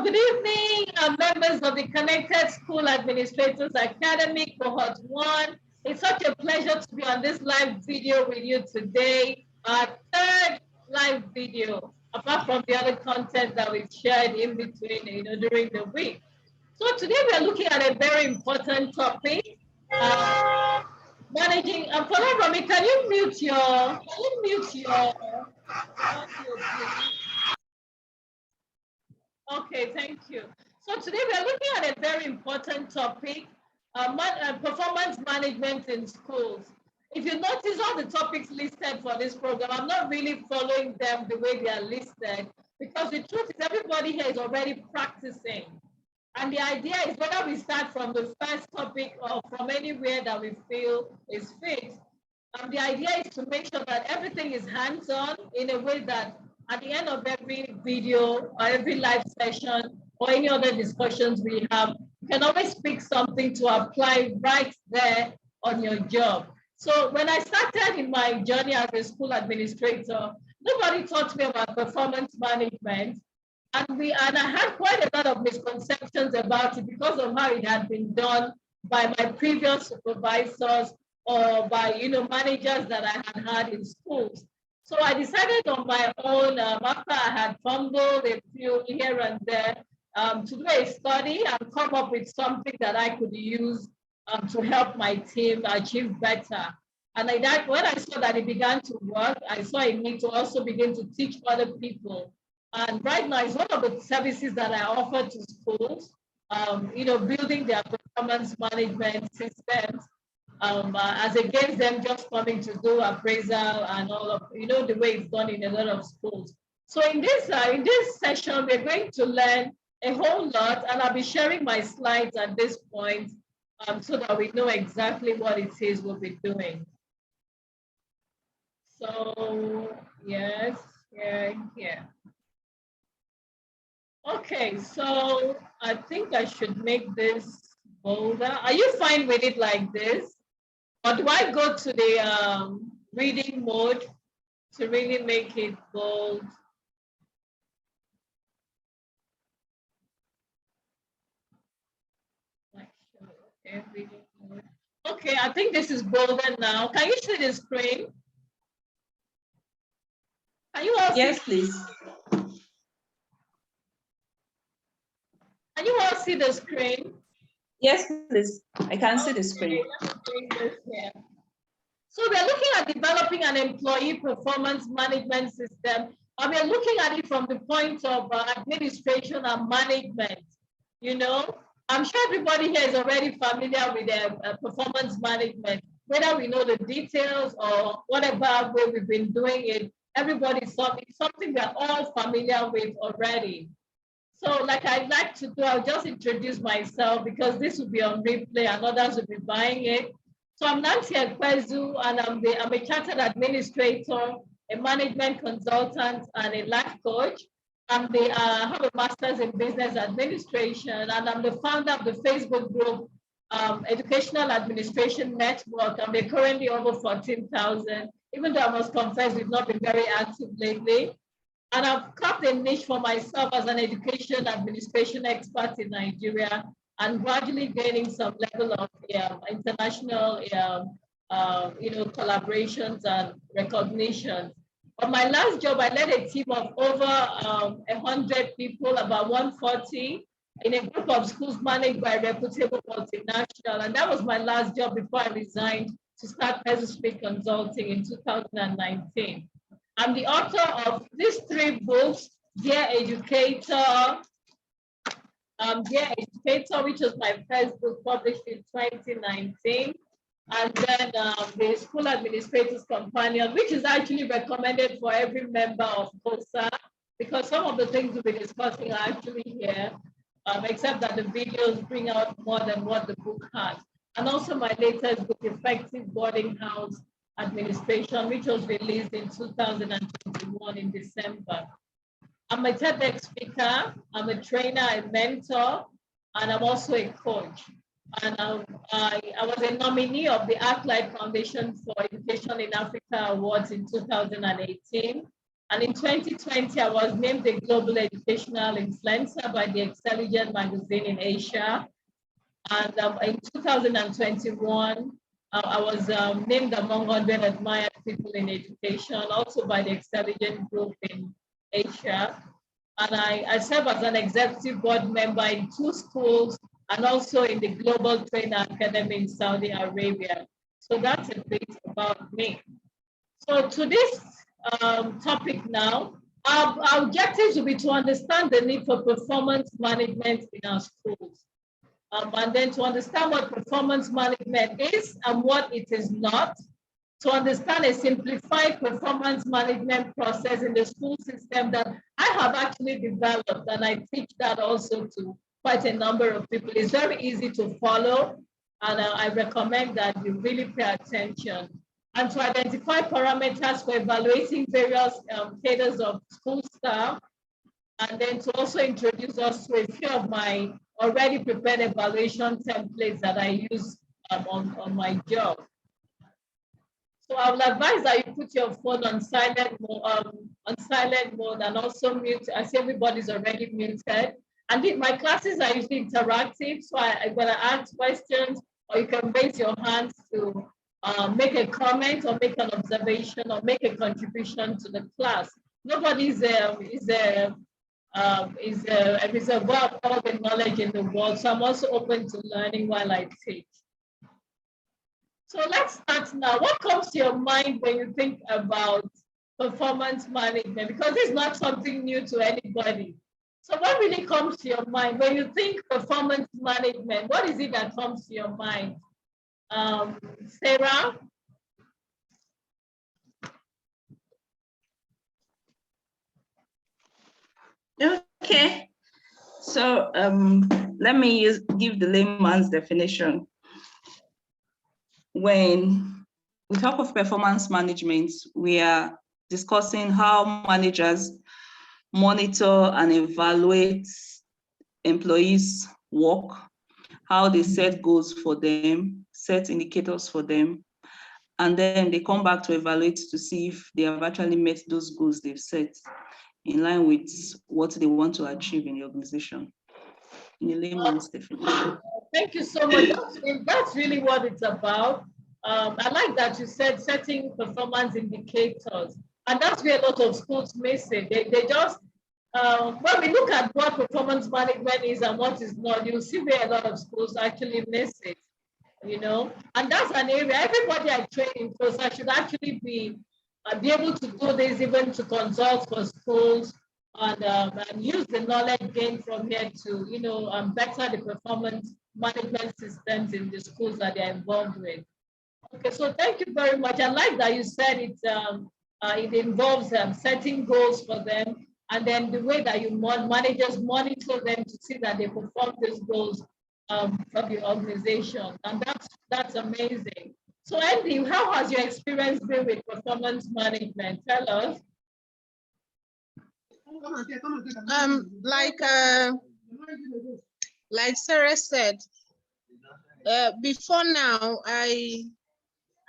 Good evening, members of the Connected School Administrators Academy, Cohort 1. It's such a pleasure to be on this live video with you today, our third live video, apart from the other content that we've shared in between, during the week. So today we're looking at a very important topic, managing. Follow from me, can you mute your audio, please? Okay, thank you. So today we are looking at a very important topic, performance management in schools. If you notice all the topics listed for this program, I'm not really following them the way they are listed, because the truth is everybody here is already practicing. And the idea is whether we start from the first topic or from anywhere that we feel is fit. The idea is to make sure that everything is hands-on in a way that at the end of every video or every live session or any other discussions we have, you can always pick something to apply right there on your job. So when I started in my journey as a school administrator, nobody taught me about performance management. And I had quite a lot of misconceptions about it because of how it had been done by my previous supervisors or by managers that I had in schools. So I decided on my own, after I had fumbled a few here and there, to do a study and come up with something that I could use to help my team achieve better. And when I saw that it began to work, I saw a need to also begin to teach other people. And right now, it's one of the services that I offer to schools, building their performance management systems, as against them just coming to do appraisal and all of, the way it's done in a lot of schools. So in this session, we're going to learn a whole lot, and I'll be sharing my slides at this point so that we know exactly what it is we'll be doing. So yes, yeah. Okay, so I think I should make this bolder. Are you fine with it like this? Or do I go to the reading mode to really make it bold? Okay, reading mode. Okay, I think this is bolder now. Can you see the screen? Can you all see? Yes, please. Can you all see the screen? Yes, please. I can see the screen. So we're looking at developing an employee performance management system, and we're looking at it from the point of administration and management. I'm sure everybody here is already familiar with performance management, whether we know the details or whatever way we've been doing it. Everybody's something we're all familiar with already. So like I'd like to do, I'll just introduce myself because this will be on replay and others will be buying it. So I'm Nancy Ekwezu, and I'm a chartered administrator, a management consultant, and a life coach. I have a master's in business administration, and I'm the founder of the Facebook group, Educational Administration Network, and we're currently over 14,000, even though I must confess we've not been very active lately. And I've carved a niche for myself as an education administration expert in Nigeria, and gradually gaining some level of international, collaborations and recognition. On my last job, I led a team of over 100 people, about 140, in a group of schools managed by a reputable multinational. And that was my last job before I resigned to start Peasant Consulting in 2019. I'm the author of these 3 books, Dear Educator, which was my first book published in 2019. And then the School Administrators Companion, which is actually recommended for every member of Cosaa, because some of the things we'll be discussing are actually here, except that the videos bring out more than what the book has. And also my latest book, Effective Boarding House Administration, which was released in 2021 in December. I'm a TEDx speaker, I'm a trainer, a mentor, and I'm also a coach. And I was a nominee of the ArcLight Foundation for Education in Africa Awards in 2018. And in 2020, I was named the Global Educational Influencer by the Excelligent magazine in Asia. And in 2021, I was named among 100 admired people in education, also by the Excelligent Group in Asia. And I serve as an executive board member in 2 schools and also in the Global Trainer Academy in Saudi Arabia. So that's a bit about me. So to this topic now, our objectives will be to understand the need for performance management in our schools. And then to understand what performance management is and what it is not, to understand a simplified performance management process in the school system that I have actually developed, and I teach that also to quite a number of people. It's very easy to follow, and I recommend that you really pay attention. And to identify parameters for evaluating various cadres of school staff, and then to also introduce us to a few of my already prepared evaluation templates that I use on my job. So I will advise that you put your phone on silent mode and also mute, as everybody's already muted. And my classes are usually interactive, so I'm gonna ask questions, or you can raise your hands to make a comment or make an observation or make a contribution to the class. Nobody is a reservoir of all the knowledge in the world, so I'm also open to learning while I teach. So let's start now. What comes to your mind when you think about performance management? Because it's not something new to anybody. So what really comes to your mind when you think performance management? What is it that comes to your mind? Sarah? Okay. So let me give the layman's definition. When we talk of performance management, we are discussing how managers monitor and evaluate employees' work, how they set goals for them, set indicators for them, and then they come back to evaluate to see if they have actually met those goals they've set in line with what they want to achieve in the organization. In a layman's definition. Thank you so much. That's really what it's about. I like that you said setting performance indicators, and that's where a lot of schools miss it. They just, when we look at what performance management is and what is not, you'll see where a lot of schools actually miss it, you know? And that's an area, everybody I train in Cosaa should actually be able to do this, even to consult for schools, and use the knowledge gained from here to, you know, better the performance management systems in the schools that they're involved with. Okay, so thank you very much. I like that you said it involves setting goals for them, and then the way that managers monitor them to see that they perform these goals for the organization, and that's amazing. So Andy, how has your experience been with performance management? Tell us. Like Sarah said, before now, I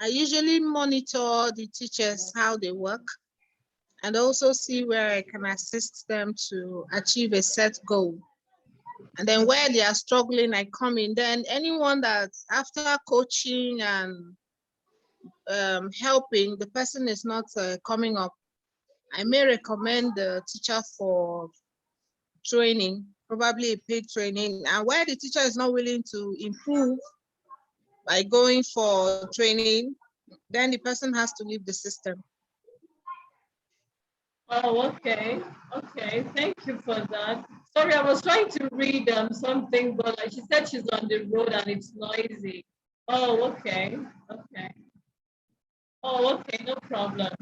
usually monitor the teachers, how they work, and also see where I can assist them to achieve a set goal. And then where they are struggling, I come in. Then anyone that after coaching and helping, the person is not coming up, I may recommend the teacher for training, probably a paid training. And where the teacher is not willing to improve by going for training, then the person has to leave the system. Oh, okay. Okay, thank you for that. Sorry, I was trying to read something, but she said she's on the road and it's noisy. Oh, okay. Okay. Oh, okay, no problem.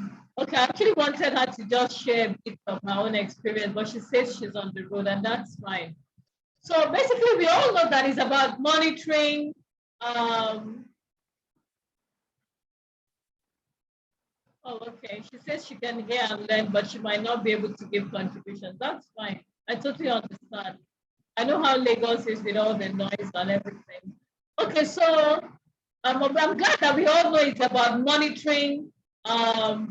Okay, I actually wanted her to just share a bit of her own experience, but she says she's on the road, and that's fine. So basically, we all know that it's about monitoring. Oh, okay. She says she can hear and learn, but she might not be able to give contributions. That's fine. I totally understand. I know how Lagos is with all the noise and everything. Okay, so I'm glad that we all know it's about monitoring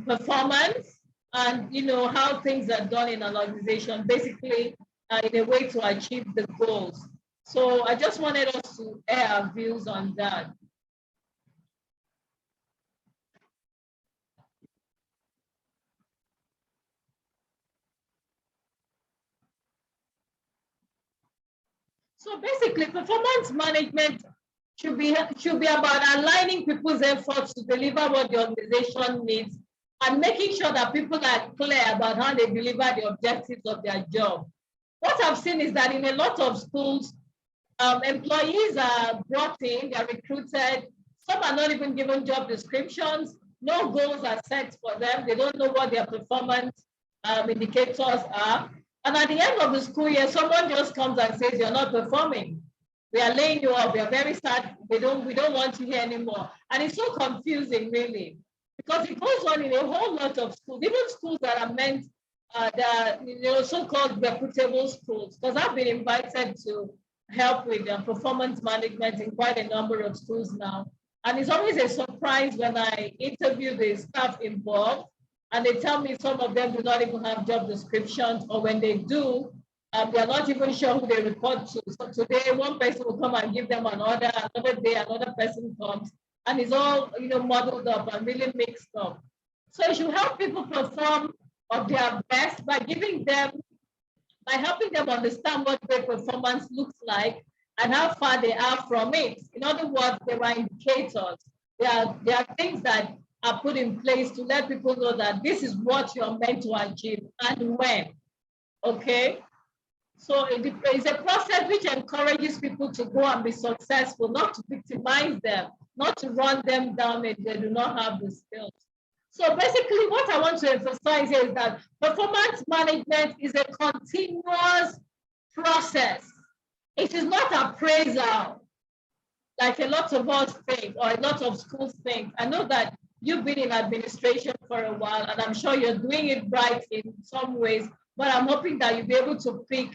performance and how things are done in an organization, basically in a way to achieve the goals. So I just wanted us to air our views on that. So basically, performance management should be about aligning people's efforts to deliver what the organization needs and making sure that people are clear about how they deliver the objectives of their job. What I've seen is that in a lot of schools, employees are brought in, they're recruited, some are not even given job descriptions, no goals are set for them, they don't know what their performance indicators are. And at the end of the school year, someone just comes and says, you're not performing. We are laying you off, we are very sad, we don't want you here anymore. And it's so confusing, really, because it goes on in a whole lot of schools, even schools that are meant, so-called reputable schools, because I've been invited to help with performance management in quite a number of schools now. And it's always a surprise when I interview the staff involved and they tell me some of them do not even have job descriptions, or when they do, they're not even sure who they report to. So today, one person will come and give them an order, another day, another person comes, and it's all muddled up and really mixed up. So it should help people perform of their best by helping them understand what great performance looks like and how far they are from it. In other words, there are indicators. There are things that are put in place to let people know that this is what you're meant to achieve and when. Okay? So it's a process which encourages people to go and be successful, not to victimize them, not to run them down if they do not have the skills. So basically what I want to emphasize here is that performance management is a continuous process. It is not appraisal, like a lot of us think, or a lot of schools think. I know that you've been in administration for a while, and I'm sure you're doing it right in some ways, but I'm hoping that you'll be able to pick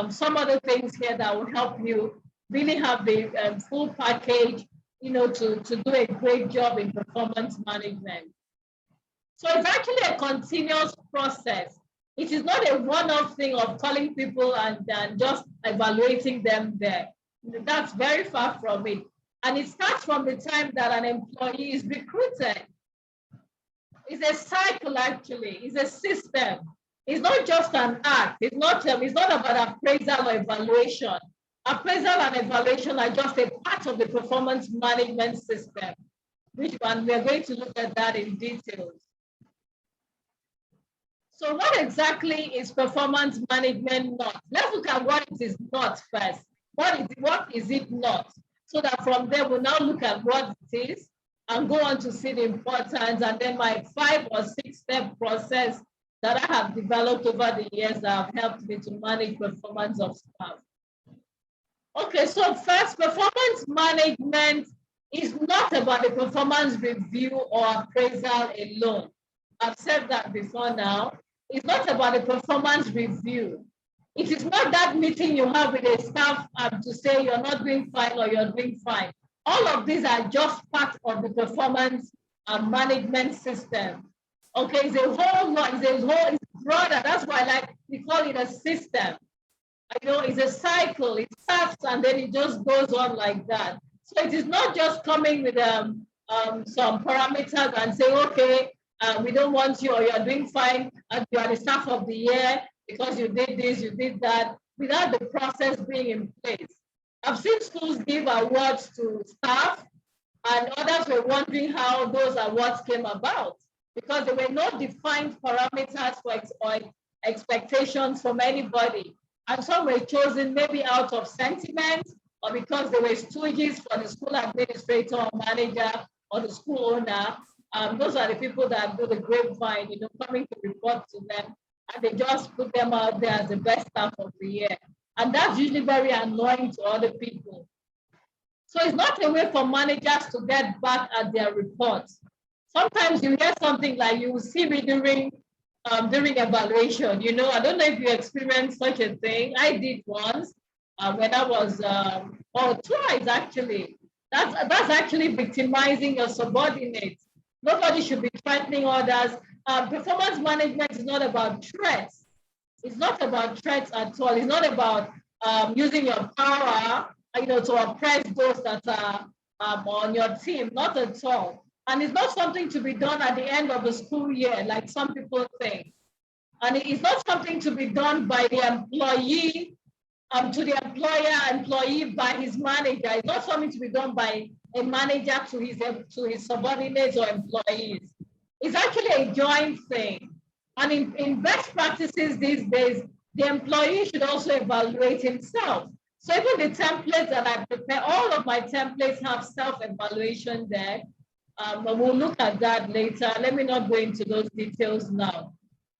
some other things here that will help you really have the full package, to do a great job in performance management. So it's actually a continuous process. It is not a one-off thing of calling people and just evaluating them there. That's very far from it. And it starts from the time that an employee is recruited. It's a cycle, actually. It's a system. It's not just an act. It's not about appraisal or evaluation. Appraisal and evaluation are just a part of the performance management system, we're going to look at that in details. So what exactly is performance management not? Let's look at what it is not first. What is it not? So that from there, we'll now look at what it is and go on to see the importance, and then my 5 or 6 step process that I have developed over the years that have helped me to manage performance of staff. Okay, so first, performance management is not about the performance review or appraisal alone. I've said that before now. It's not about the performance review. It is not that meeting you have with a staff to say you're not doing fine or you're doing fine. All of these are just part of the performance management system. Okay, it's a whole lot, it's broader. That's why we call it a system. It's a cycle. It starts and then it just goes on like that. So it is not just coming with some parameters and say, okay, we don't want you, or you're doing fine, and you are the staff of the year because you did this, you did that, without the process being in place. I've seen schools give awards to staff, and others were wondering how those awards came about, because there were no defined parameters or expectations from anybody. And some were chosen maybe out of sentiment, or because they were stooges for the school administrator or manager or the school owner. Those are the people that do the grapevine, coming to report to them, and they just put them out there as the best staff of the year. And that's usually very annoying to other people. So it's not a way for managers to get back at their reports. Sometimes you hear something like, you will see me during evaluation. I don't know if you experienced such a thing. I did once when I was, or twice actually. That's actually victimizing your subordinates. Nobody should be threatening others performance management is not about threats. It's not about threats at all. It's not about using your power, to oppress those that are on your team. Not at all. And it's not something to be done at the end of the school year, like some people think. And it's not something to be done by the employee to the employee by his manager. It's not something to be done by a manager to his subordinates or employees. It's actually a joint thing. And in best practices these days, the employee should also evaluate himself. So even the templates that I prepare, all of my templates have self-evaluation there. But we'll look at that later. Let me not go into those details now.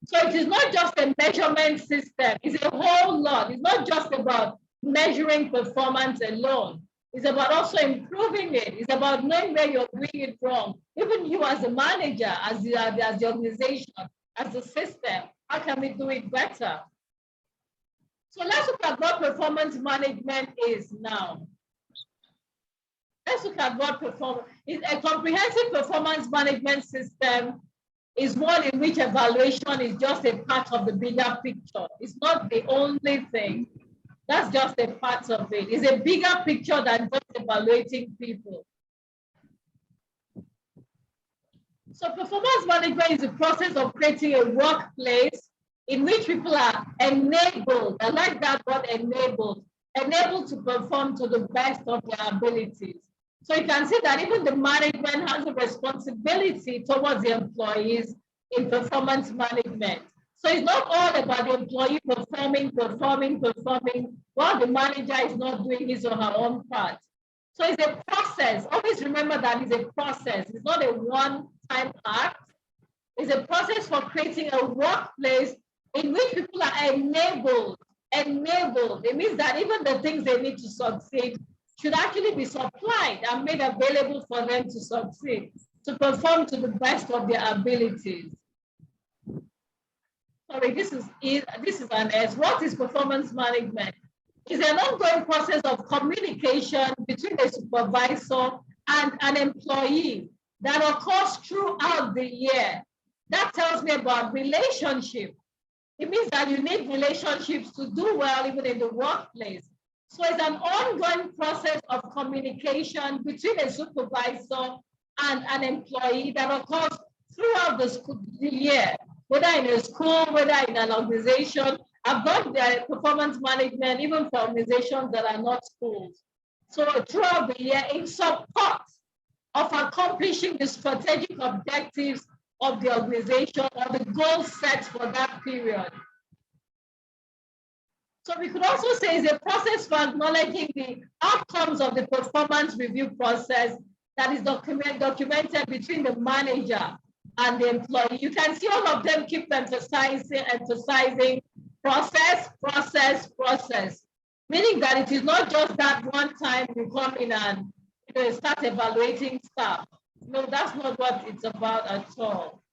So it is not just a measurement system, it's a whole lot. It's not just about measuring performance alone. It's about also improving it. It's about knowing where you're doing it wrong. Even you as a manager, as the organization, as a system, how can we do it better? So let's look at what performance management is now. Let's look at what a comprehensive performance management system is one in which evaluation is just a part of the bigger picture. It's not the only thing. That's just a part of it. It's a bigger picture than just evaluating people. So performance management is the process of creating a workplace in which people are enabled, I like that word, enabled to perform to the best of their abilities. So you can see that even the management has a responsibility towards the employees in performance management. So it's not all about the employee performing, while the manager is not doing his or her own part. So it's a process. Always remember that it's a process. It's not a one-time act. It's a process for creating a workplace in which people are enabled. It means that even the things they need to succeed should actually be supplied and made available for them to succeed, to perform to the best of their abilities. Sorry, this is an S. What is performance management? It's an ongoing process of communication between a supervisor and an employee that occurs throughout the year. That tells me about relationship. It means that you need relationships to do well even in the workplace. So it's an ongoing process of communication between a supervisor and an employee that occurs throughout the year, whether in a school, whether in an organization. I've done the performance management even for organizations that are not schools. So throughout the year, in support of accomplishing the strategic objectives of the organization or the goals set for that period. So we could also say it's a process for acknowledging the outcomes of the performance review process that is documented between the manager and the employee. You can see all of them keep emphasizing process, meaning that it is not just that one time you come in and start evaluating stuff. No, that's not what it's about at all.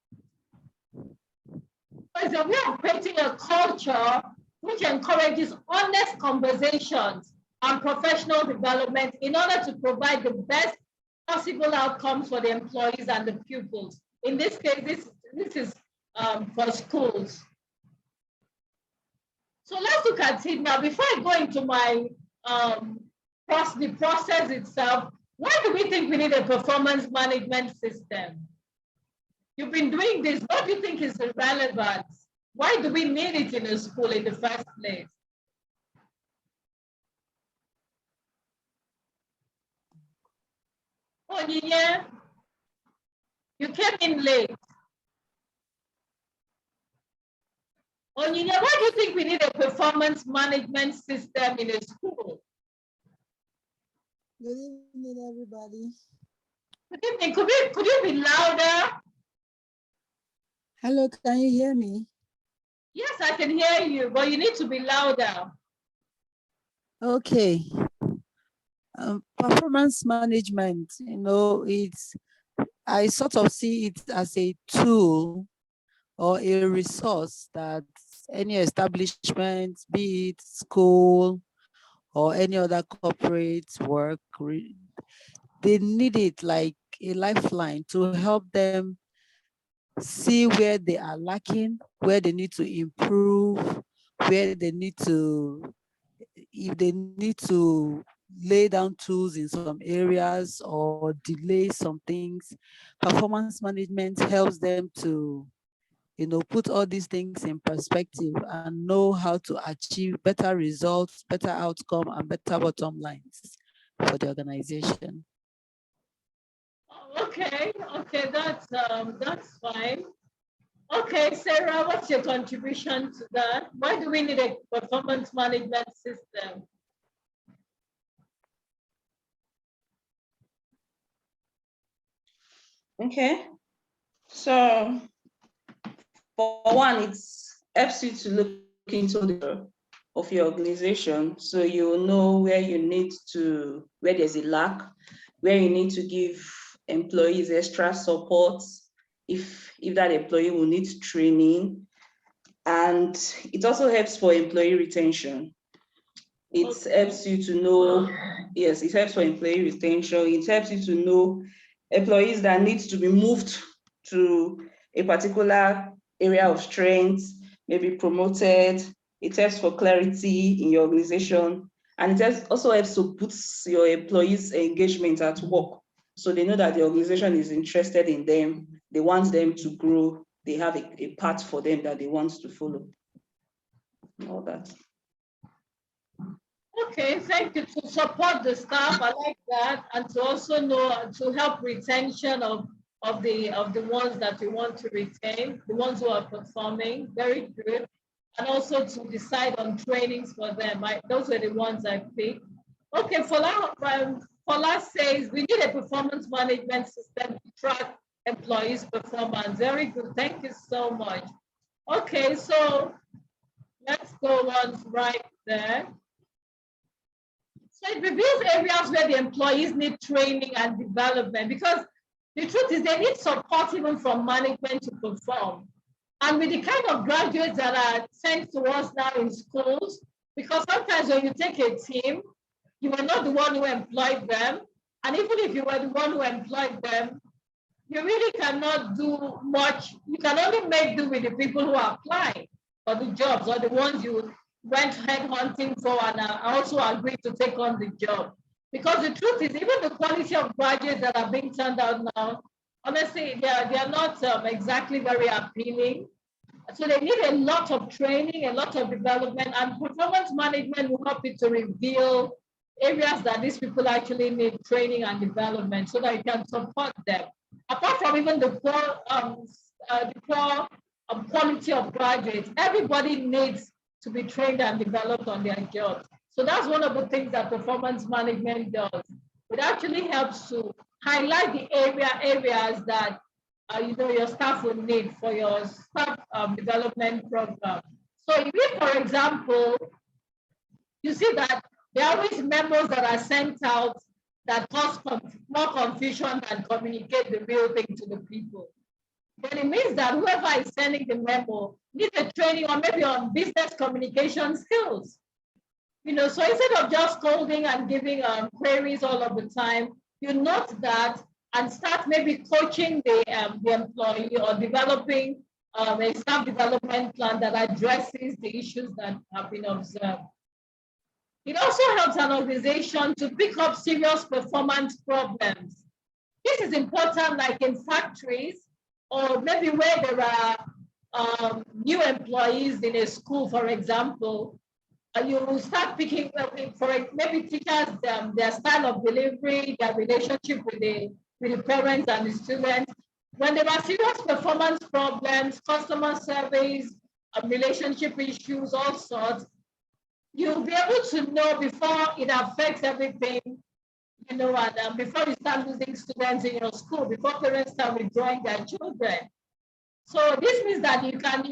It's a way of creating a culture which encourages honest conversations and professional development in order to provide the best possible outcomes for the employees and the pupils. In this case, this is for schools. So let's look at it now. Before I go into my the process itself, why do we think we need a performance management system? You've been doing this. What do you think is the relevance? Why do we need it in a school in the first place? Oh, yeah, you came in late. Oh, yeah, why do you think we need a performance management system in a school? Good evening, everybody. Good evening. Could you be louder? Hello, can you hear me? Yes, I can hear you, but you need to be louder. Okay. Performance management, I sort of see it as a tool or a resource that any establishment, be it school or any other corporate work, they need it like a lifeline to help them see where they are lacking, where they need to improve, where they need to, if they need to lay down tools in some areas or delay some things. Performance management helps them to, put all these things in perspective and know how to achieve better results, better outcome, and better bottom lines for the organization. Okay, that's fine. Okay, Sarah, what's your contribution to that? Why do we need a performance management system? Okay, so for one, it helps you to look into the of your organization, so you know where you need to, where there's a lack, where you need to give employees extra support if that employee will need training. And it also helps for employee retention. It helps you to know, yes, it helps for employee retention. It helps you to know employees that need to be moved to a particular area of strength, maybe promoted. It helps for clarity in your organization. And it also helps to boost your employees' engagement at work. So they know that the organization is interested in them. They want them to grow. They have a path for them that they want to follow. All that. Okay, thank you. To support the staff, I like that, and to also know, to help retention of the ones that we want to retain, the ones who are performing. Very good. And also to decide on trainings for them. Those are the ones I picked. Okay, Fola says we need a performance management system to track employees' performance. Very good. Thank you so much. Okay, so let's go on right there. So it reveals areas where the employees need training and development, because the truth is they need support even from management to perform. And with the kind of graduates that are sent to us now in schools, because sometimes when you take a team, you were not the one who employed them. And even if you were the one who employed them, you really cannot do much. You can only make do with the people who are applying for the jobs, or the ones you went head hunting for and also agreed to take on the job. Because the truth is, even the quality of graduates that are being turned out now, honestly, they are not exactly very appealing. So they need a lot of training, a lot of development, and performance management will help you to reveal areas that these people actually need training and development so that you can support them. Apart from even the poor quality of graduates, everybody needs to be trained and developed on their jobs. So that's one of the things that performance management does. It actually helps to highlight the areas that your staff will need for your staff development program. So if, for example, you see that there are always memos that are sent out that cause more confusion than communicate the real thing to the people, then it means that whoever is sending the memo needs a training or maybe on business communication skills. So instead of just scolding and giving queries all of the time, you note that and start maybe coaching the employee or developing a staff development plan that addresses the issues that have been observed. It also helps an organization to pick up serious performance problems. This is important, like in factories, or maybe where there are new employees in a school, for example. You will start picking up for maybe teachers, their style of delivery, their relationship with the parents and the students. When there are serious performance problems, customer service, relationship issues, all sorts, you'll be able to know before it affects everything, and before you start losing students in your school, before parents start withdrawing their children. So this means that you can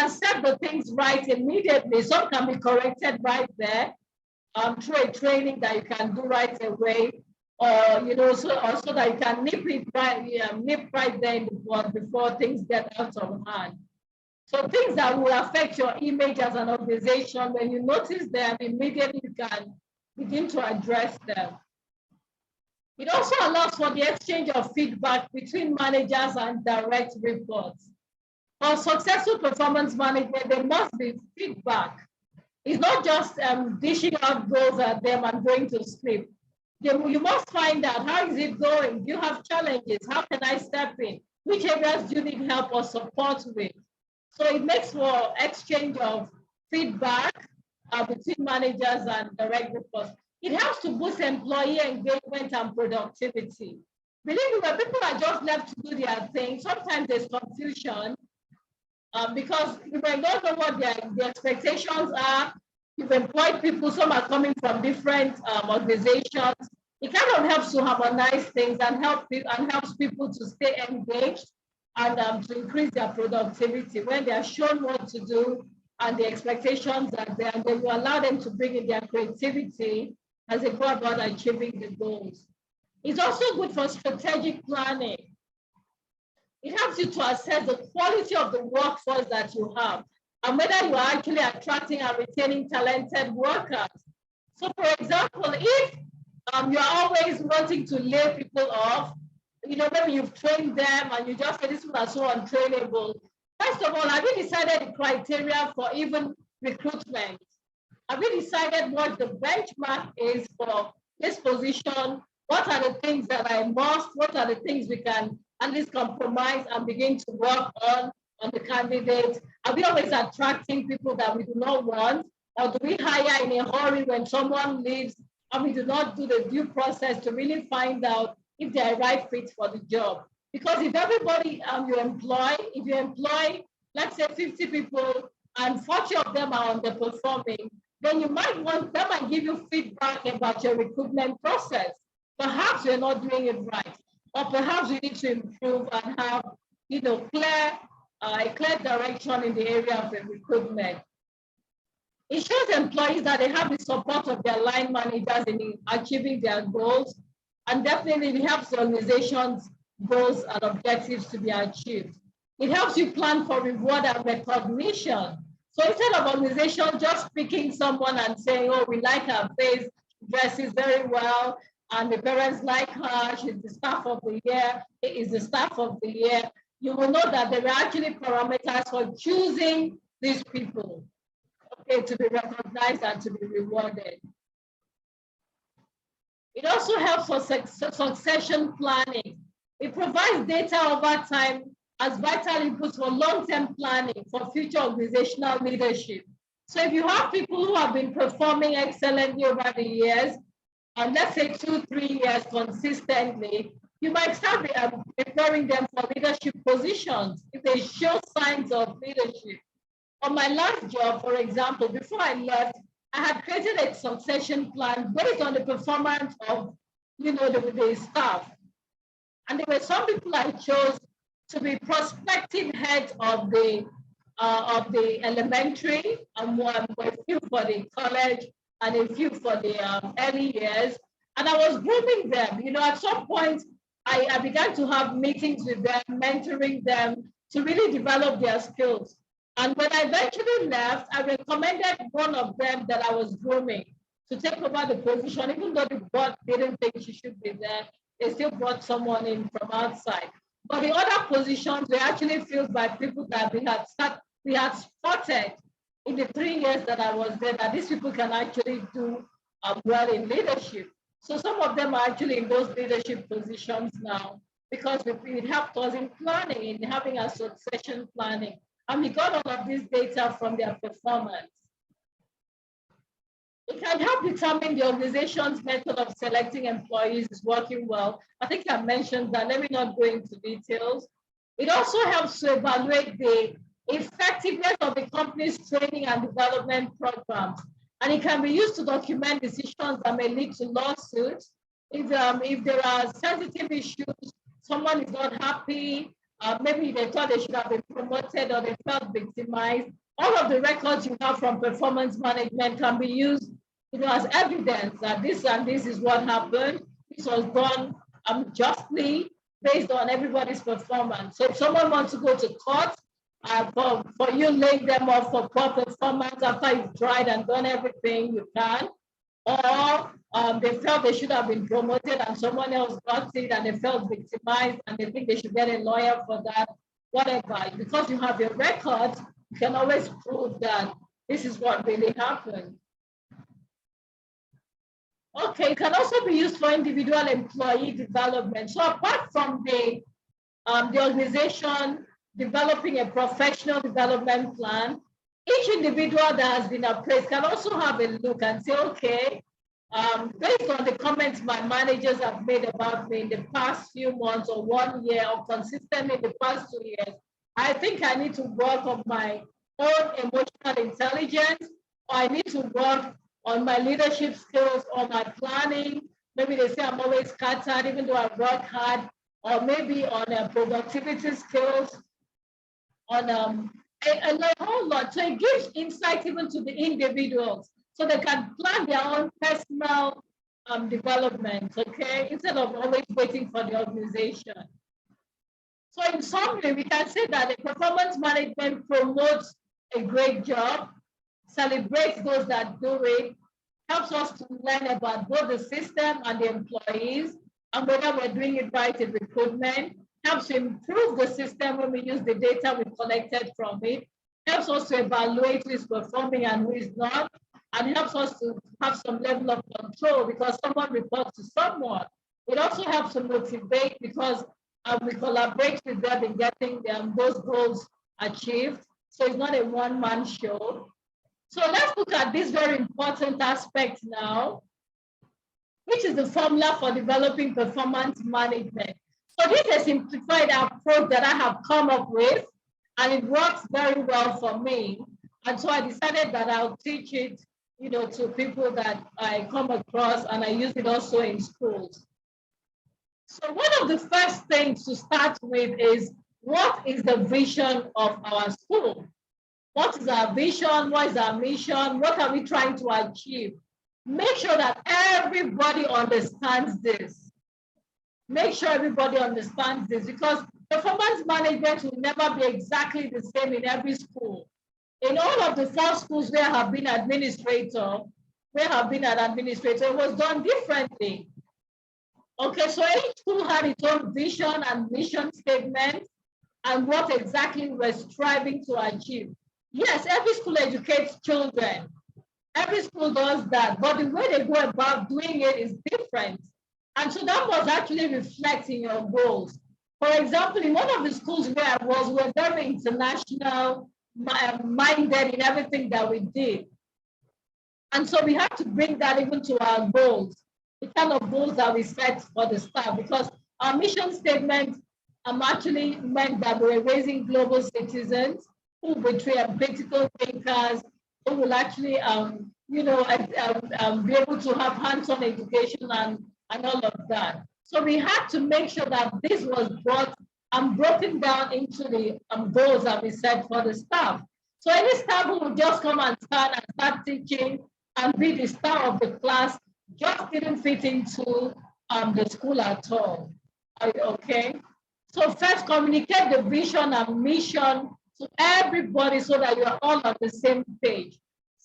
set the things right immediately. Some can be corrected right there through a training that you can do right away, or so that you can nip right there in the bud before things get out of hand. So things that will affect your image as an organization, when you notice them, immediately you can begin to address them. It also allows for the exchange of feedback between managers and direct reports. For successful performance management, there must be feedback. It's not just dishing out goals at them and going to sleep. You must find out, how is it going? Do you have challenges? How can I step in? Which areas do you need help or support with? So it makes for exchange of feedback between managers and direct reports. It helps to boost employee engagement and productivity. Believe me, when people are just left to do their thing, sometimes there's confusion because you may not know what their expectations are. You've employed people, some are coming from different organizations. It kind of helps to harmonize things and helps people to stay engaged and to increase their productivity when they are shown what to do and the expectations are there, and then you allow them to bring in their creativity as they go about achieving the goals. It's also good for strategic planning. It helps you to assess the quality of the workforce that you have and whether you are actually attracting and retaining talented workers. So for example, if you're always wanting to lay people off, maybe you've trained them and you just say these people are so untrainable. First of all, have you decided the criteria for even recruitment? Have you decided what the benchmark is for this position? What are the things that I must? What are the things we can at least compromise and begin to work on the candidate? Are we always attracting people that we do not want? Or do we hire in a hurry when someone leaves and we do not do the due process to really find out if they're a right fit for the job? Because if everybody if you employ, let's say 50 people and 40 of them are underperforming, then you might that might give you feedback about your recruitment process. Perhaps you're not doing it right, or perhaps you need to improve and have, a clear direction in the area of the recruitment. It shows employees that they have the support of their line managers in achieving their goals, and definitely it helps the organization's goals and objectives to be achieved. It helps you plan for reward and recognition. So instead of organization just picking someone and saying, oh, we like her face, dresses very well, and the parents like her, she's the staff of the year, it is the staff of the year, you will know that there are actually parameters for choosing these people, okay, to be recognized and to be rewarded. It also helps for succession planning. It provides data over time as vital inputs for long-term planning for future organizational leadership. So if you have people who have been performing excellently over the years, and let's say 2-3 years consistently, you might start preparing them for leadership positions if they show signs of leadership. On my last job, for example, before I left, I had created a succession plan based on the performance of, the staff. And there were some people I chose to be prospective heads of the elementary, and a few for the college, and a few for the early years. And I was grooming them. At some point, I began to have meetings with them, mentoring them to really develop their skills. And when I eventually left, I recommended one of them that I was grooming to take over the position, even though the board didn't think she should be there. They still brought someone in from outside. But the other positions were actually filled by people that we had spotted in the 3 years that I was there, that these people can actually do well in leadership. So some of them are actually in those leadership positions now because it helped us in planning, in having a succession planning. And we got all of this data from their performance. It can help determine the organization's method of selecting employees is working well. I think I mentioned that. Let me not go into details. It also helps to evaluate the effectiveness of the company's training and development programs. And it can be used to document decisions that may lead to lawsuits. If there are sensitive issues, someone is not happy, maybe they thought they should have been promoted or they felt victimized, all of the records you have from performance management can be used as evidence that this and this is what happened. This was done justly based on everybody's performance. So if someone wants to go to court for you laying them off for poor performance after you've tried and done everything you can, or they felt they should have been promoted and someone else got it and they felt victimized and they think they should get a lawyer for that, whatever. Because you have your records, you can always prove that this is what really happened. Okay, it can also be used for individual employee development. So apart from the organization developing a professional development plan, each individual that has been appraised can also have a look and say, okay, based on the comments my managers have made about me in the past few months or 1 year or consistently in the past 2 years, I think I need to work on my own emotional intelligence, or I need to work on my leadership skills or my planning. Maybe they say I'm always scattered even though I work hard, or maybe on productivity skills, on a whole lot. So it gives insight even to the individuals so they can plan their own personal development, okay, instead of always waiting for the organization. So in summary, we can say that the performance management promotes a great job, celebrates those that do it, helps us to learn about both the system and the employees, and whether we're doing it right in recruitment, helps to improve the system when we use the data we collected from it, helps us to evaluate who is performing and who is not, and helps us to have some level of control because someone reports to someone. It also helps to motivate because we collaborate with them in getting those goals achieved. So it's not a one-man show. So let's look at this very important aspect now, which is the formula for developing performance management. So this is a simplified approach that I have come up with, and it works very well for me. And so I decided that I'll teach it, to people that I come across, and I use it also in schools. So one of the first things to start with is, what is the vision of our school? What is our vision? What is our mission? What are we trying to achieve? Make sure that everybody understands this. Make sure everybody understands this, because performance management will never be exactly the same in every school. In all of the 4 schools where I have been administrator, it was done differently. Okay, so each school had its own vision and mission statement and what exactly we're striving to achieve. Yes, every school educates children. Every school does that, but the way they go about doing it is different. And so that was actually reflecting your goals. For example, in one of the schools where I was, we were very international minded in everything that we did. And so we had to bring that even to our goals, the kind of goals that we set for the staff, because our mission statement actually meant that we were raising global citizens who will be critical thinkers, who will actually, be able to have hands-on education and all of that. So we had to make sure that this was brought and broken down into the goals that we set for the staff. So any staff who would just come and start teaching and be the star of the class just didn't fit into the school at all. Okay. So first, communicate the vision and mission to everybody so that you are all on the same page.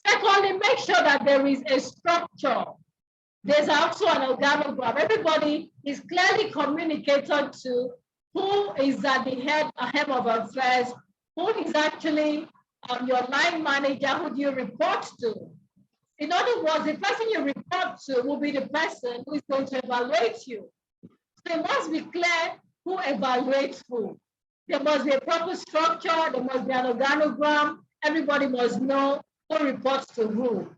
Secondly, make sure that there is a structure. There's also an organogram. Everybody is clearly communicated to who is at the head of affairs, who is actually your line manager, who do you report to. In other words, the person you report to will be the person who is going to evaluate you. So it must be clear who evaluates who. There must be a proper structure, there must be an organogram, everybody must know who reports to who.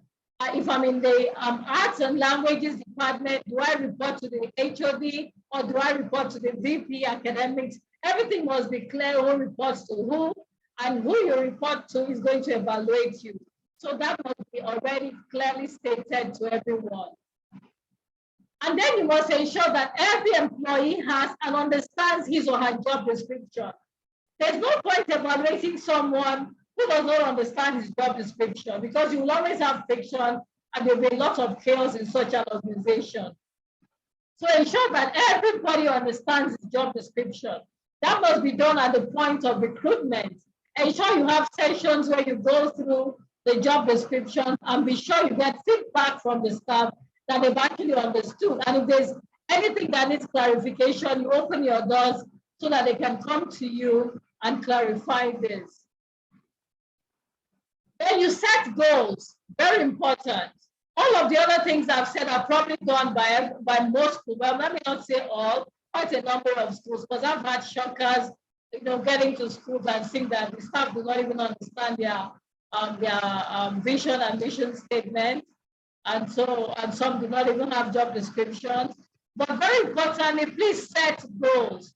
If I'm in the arts and languages department, do I report to the HOD or do I report to the VP academics? Everything must be clear who reports to who, and who you report to is going to evaluate you. So that must be already clearly stated to everyone. And then you must ensure that every employee has and understands his or her job description. There's no point evaluating someone who does not understand his job description, because you will always have friction and there will be a lot of chaos in such an organization. So ensure that everybody understands his job description. That must be done at the point of recruitment. Ensure you have sessions where you go through the job description and be sure you get feedback from the staff that they've actually understood. And if there's anything that needs clarification, you open your doors so that they can come to you and clarify this. Then you set goals, very important. All of the other things I've said are probably done by most schools. Well, let me not say all, quite a number of schools, because I've had shockers, getting to schools and seeing that the staff do not even understand their vision and mission statement. And some do not even have job descriptions. But very importantly, please set goals.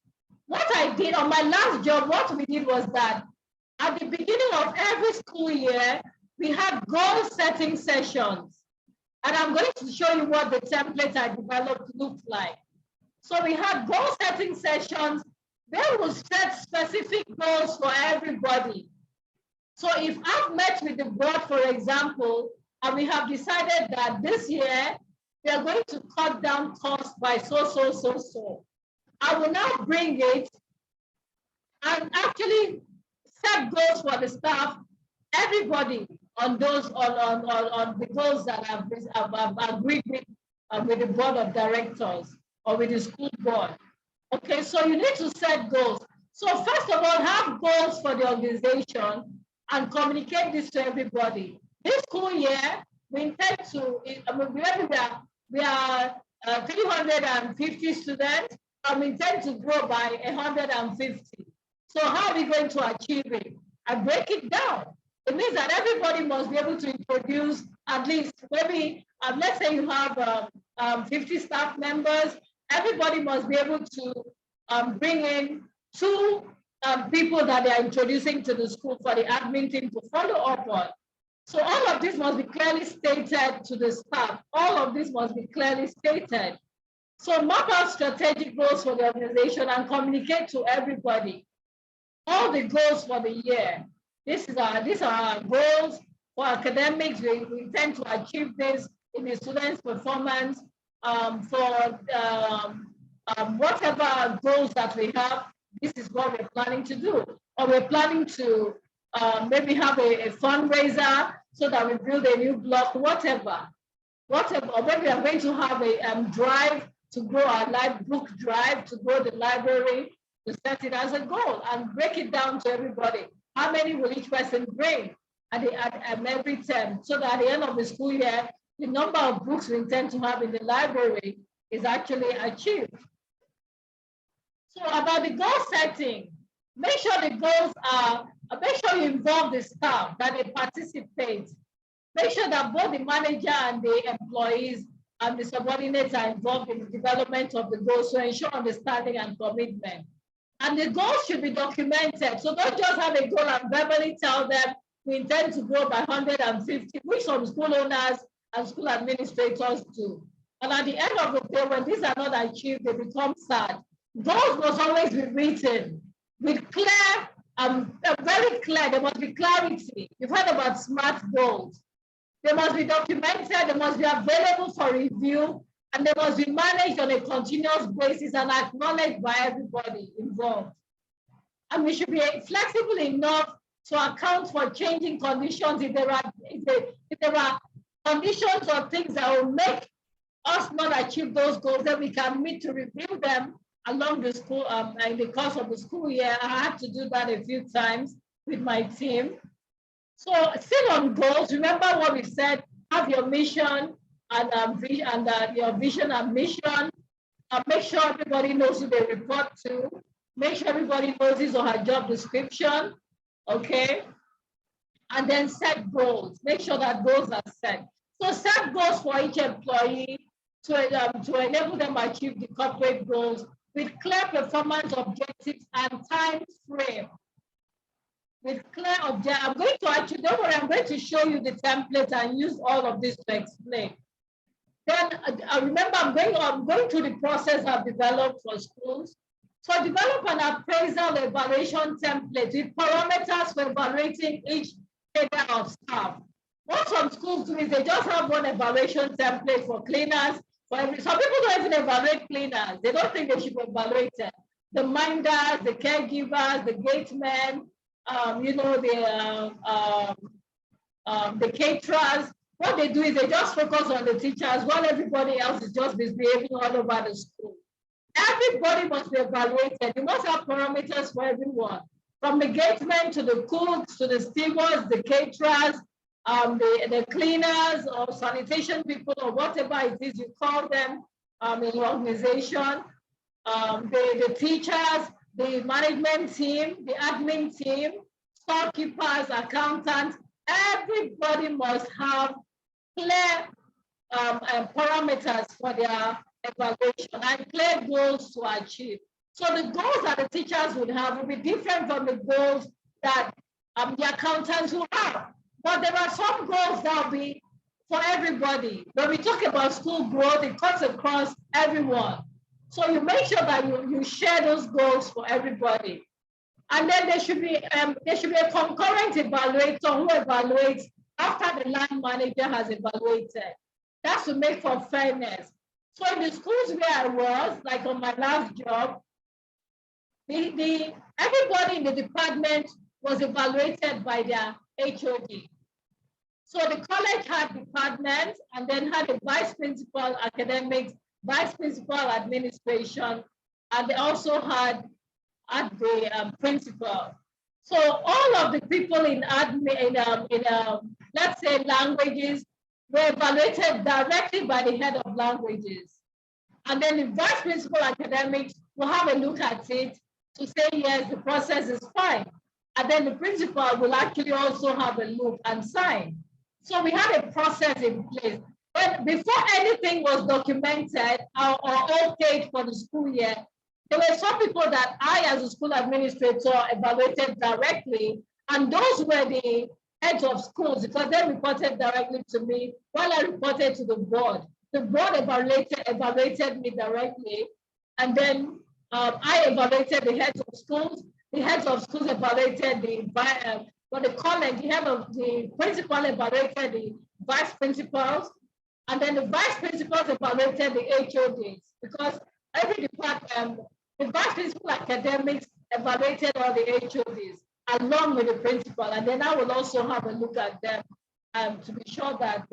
What I did on my last job, what we did was that at the beginning of every school year, we had goal setting sessions. And I'm going to show you what the template I developed looked like. So we had goal setting sessions. They will set specific goals for everybody. So if I've met with the board, for example, and we have decided that this year we are going to cut down costs by so. I will now bring it and actually set goals for the staff, everybody on those on the goals that I've agreed with the board of directors or with the school board. Okay, so you need to set goals. So first of all, have goals for the organization and communicate this to everybody. This school year, we intend to, we are 350 students, and we intend to grow by 150. So how are we going to achieve it? I break it down. It means that everybody must be able to introduce at least maybe, let's say you have 50 staff members, everybody must be able to bring in 2 people that they are introducing to the school for the admin team to follow up on. So all of this must be clearly stated to the staff. All of this must be clearly stated. So map out strategic goals for the organization and communicate to everybody all the goals for the year. These are our goals for academics. We intend to achieve this in the students' performance for whatever goals that we have. This is what we're planning to do. Or we're planning to maybe have a fundraiser so that we build a new block, whatever. Or maybe we are going to have a drive to grow our book drive, to grow the library, to set it as a goal and break it down to everybody. How many will each person bring at every term, so that at the end of the school year, the number of books we intend to have in the library is actually achieved. So about the goal setting, make sure the goals are, make sure you involve the staff, that they participate. Make sure that both the manager and the employees and the subordinates are involved in the development of the goals to ensure understanding and commitment. And the goals should be documented. So don't just have a goal and verbally tell them we intend to grow by 150, which some school owners and school administrators do. And at the end of the day, when these are not achieved, they become sad. Goals must always be written with clear, very clear, there must be clarity. You've heard about SMART goals. They must be documented, they must be available for review, and they must be managed on a continuous basis and acknowledged by everybody involved. And we should be flexible enough to account for changing conditions if there are conditions or things that will make us not achieve those goals, then we can meet to review them along the school, in the course of the school year. I had to do that a few times with my team. So still on goals, remember what we said, have your mission and your vision and mission. Make sure everybody knows who they report to. Make sure everybody knows his or her job description, okay? And then set goals. Make sure that goals are set. So set goals for each employee to enable them to achieve the corporate goals with clear performance objectives and time frame. With clear objectives. I'm going to actually, don't worry, I'm going to show you the template and use all of this to explain. Then remember, I'm going through the process I've developed for schools. So develop an appraisal evaluation template with parameters for evaluating each cadre of staff. What some schools do is they just have one evaluation template for cleaners. Some people don't even evaluate cleaners. They don't think they should be evaluated. The minders, the caregivers, the gatemen, the caterers, what they do is they just focus on the teachers while everybody else is just misbehaving all over the school. Everybody must be evaluated. You must have parameters for everyone, from the gatemen to the cooks to the stewards, the caterers, the cleaners or sanitation people or whatever it is you call them in your organization, the teachers, the management team, the admin team, storekeepers, accountants. Everybody must have clear parameters for their evaluation and clear goals to achieve. So the goals that the teachers would have will be different from the goals that the accountants will have. But there are some goals that will be for everybody. When we talk about school growth, it cuts across everyone. So you make sure that you share those goals for everybody. And then there should be a concurrent evaluator who evaluates after the line manager has evaluated. That's to make for fairness. So in the schools where I was, like on my last job, everybody in the department was evaluated by their HOD. So the college had departments and then had a vice principal academics, vice principal administration, and they also had the principal. So all of the people in admin, let's say languages, were evaluated directly by the head of languages. And then the vice principal academics will have a look at it to say, yes, the process is fine. And then the principal will actually also have a look and sign. So we had a process in place. But before anything was documented or okayed for the school year, there were some people that I, as a school administrator, evaluated directly, and those were the heads of schools because they reported directly to me while I reported to the board. The board evaluated me directly, and then I evaluated the heads of schools. The heads of schools evaluated the college, the principal evaluated the vice principals, and then the vice principals evaluated the HODs because every department, the vice principal academics evaluated all the HODs along with the principal, and then I will also have a look at them to be sure that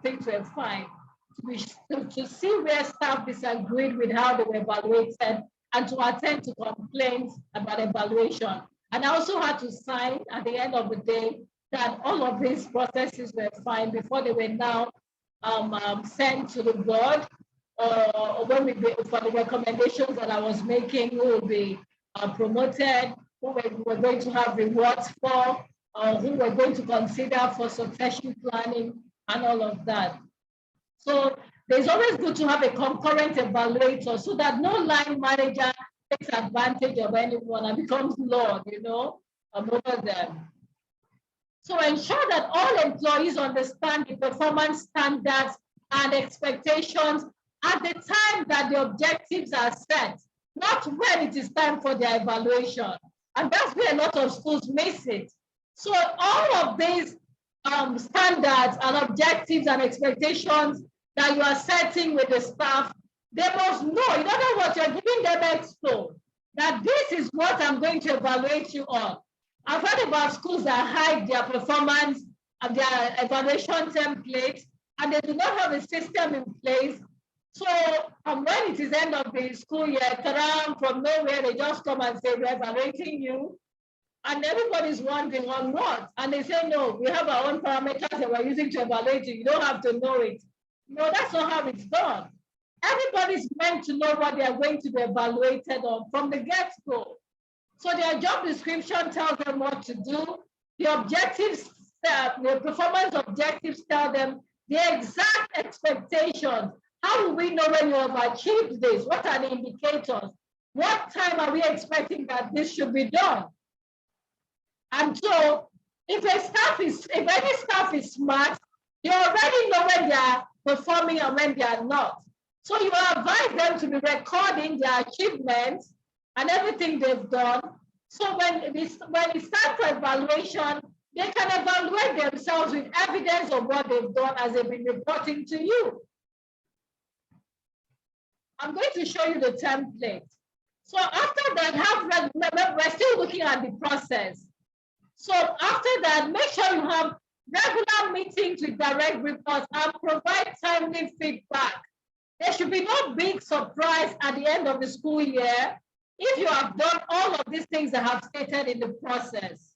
things were fine, to see where staff disagreed with how they were evaluated, and to attend to complaints about evaluation. And I also had to sign at the end of the day that all of these processes were fine before they were now sent to the board, or for the recommendations that I was making, who will be promoted, who we're going to have rewards for, who we're going to consider for succession planning and all of that. So it's always good to have a concurrent evaluator so that no line manager takes advantage of anyone and becomes Lord, over them. So ensure that all employees understand the performance standards and expectations at the time that the objectives are set, not when it is time for their evaluation. And that's where a lot of schools miss it. So all of these standards and objectives and expectations that you are setting with the staff, they must know. In other words, you're giving them expo that this is what I'm going to evaluate you on. I've heard about schools that hide their performance and their evaluation templates, and they do not have a system in place. So when it is end of the school year, from nowhere, they just come and say, we're evaluating you. And everybody's wondering on what? And they say, no, we have our own parameters that we're using to evaluate you. You don't have to know it. No, that's not how it's done. Everybody's meant to know what they are going to be evaluated on from the get-go. So their job description tells them what to do. The objectives, the performance objectives tell them the exact expectations. How will we know when you have achieved this? What are the indicators? What time are we expecting that this should be done? And so if any staff is smart, you already know when they are performing and when they are not. So you advise them to be recording their achievements and everything they've done. So when it's time for evaluation, they can evaluate themselves with evidence of what they've done as they've been reporting to you. I'm going to show you the template. So after that, we're still looking at the process. So after that, make sure you have regular meetings with direct reports, and provide timely feedback. There should be no big surprise at the end of the school year if you have done all of these things I have stated in the process.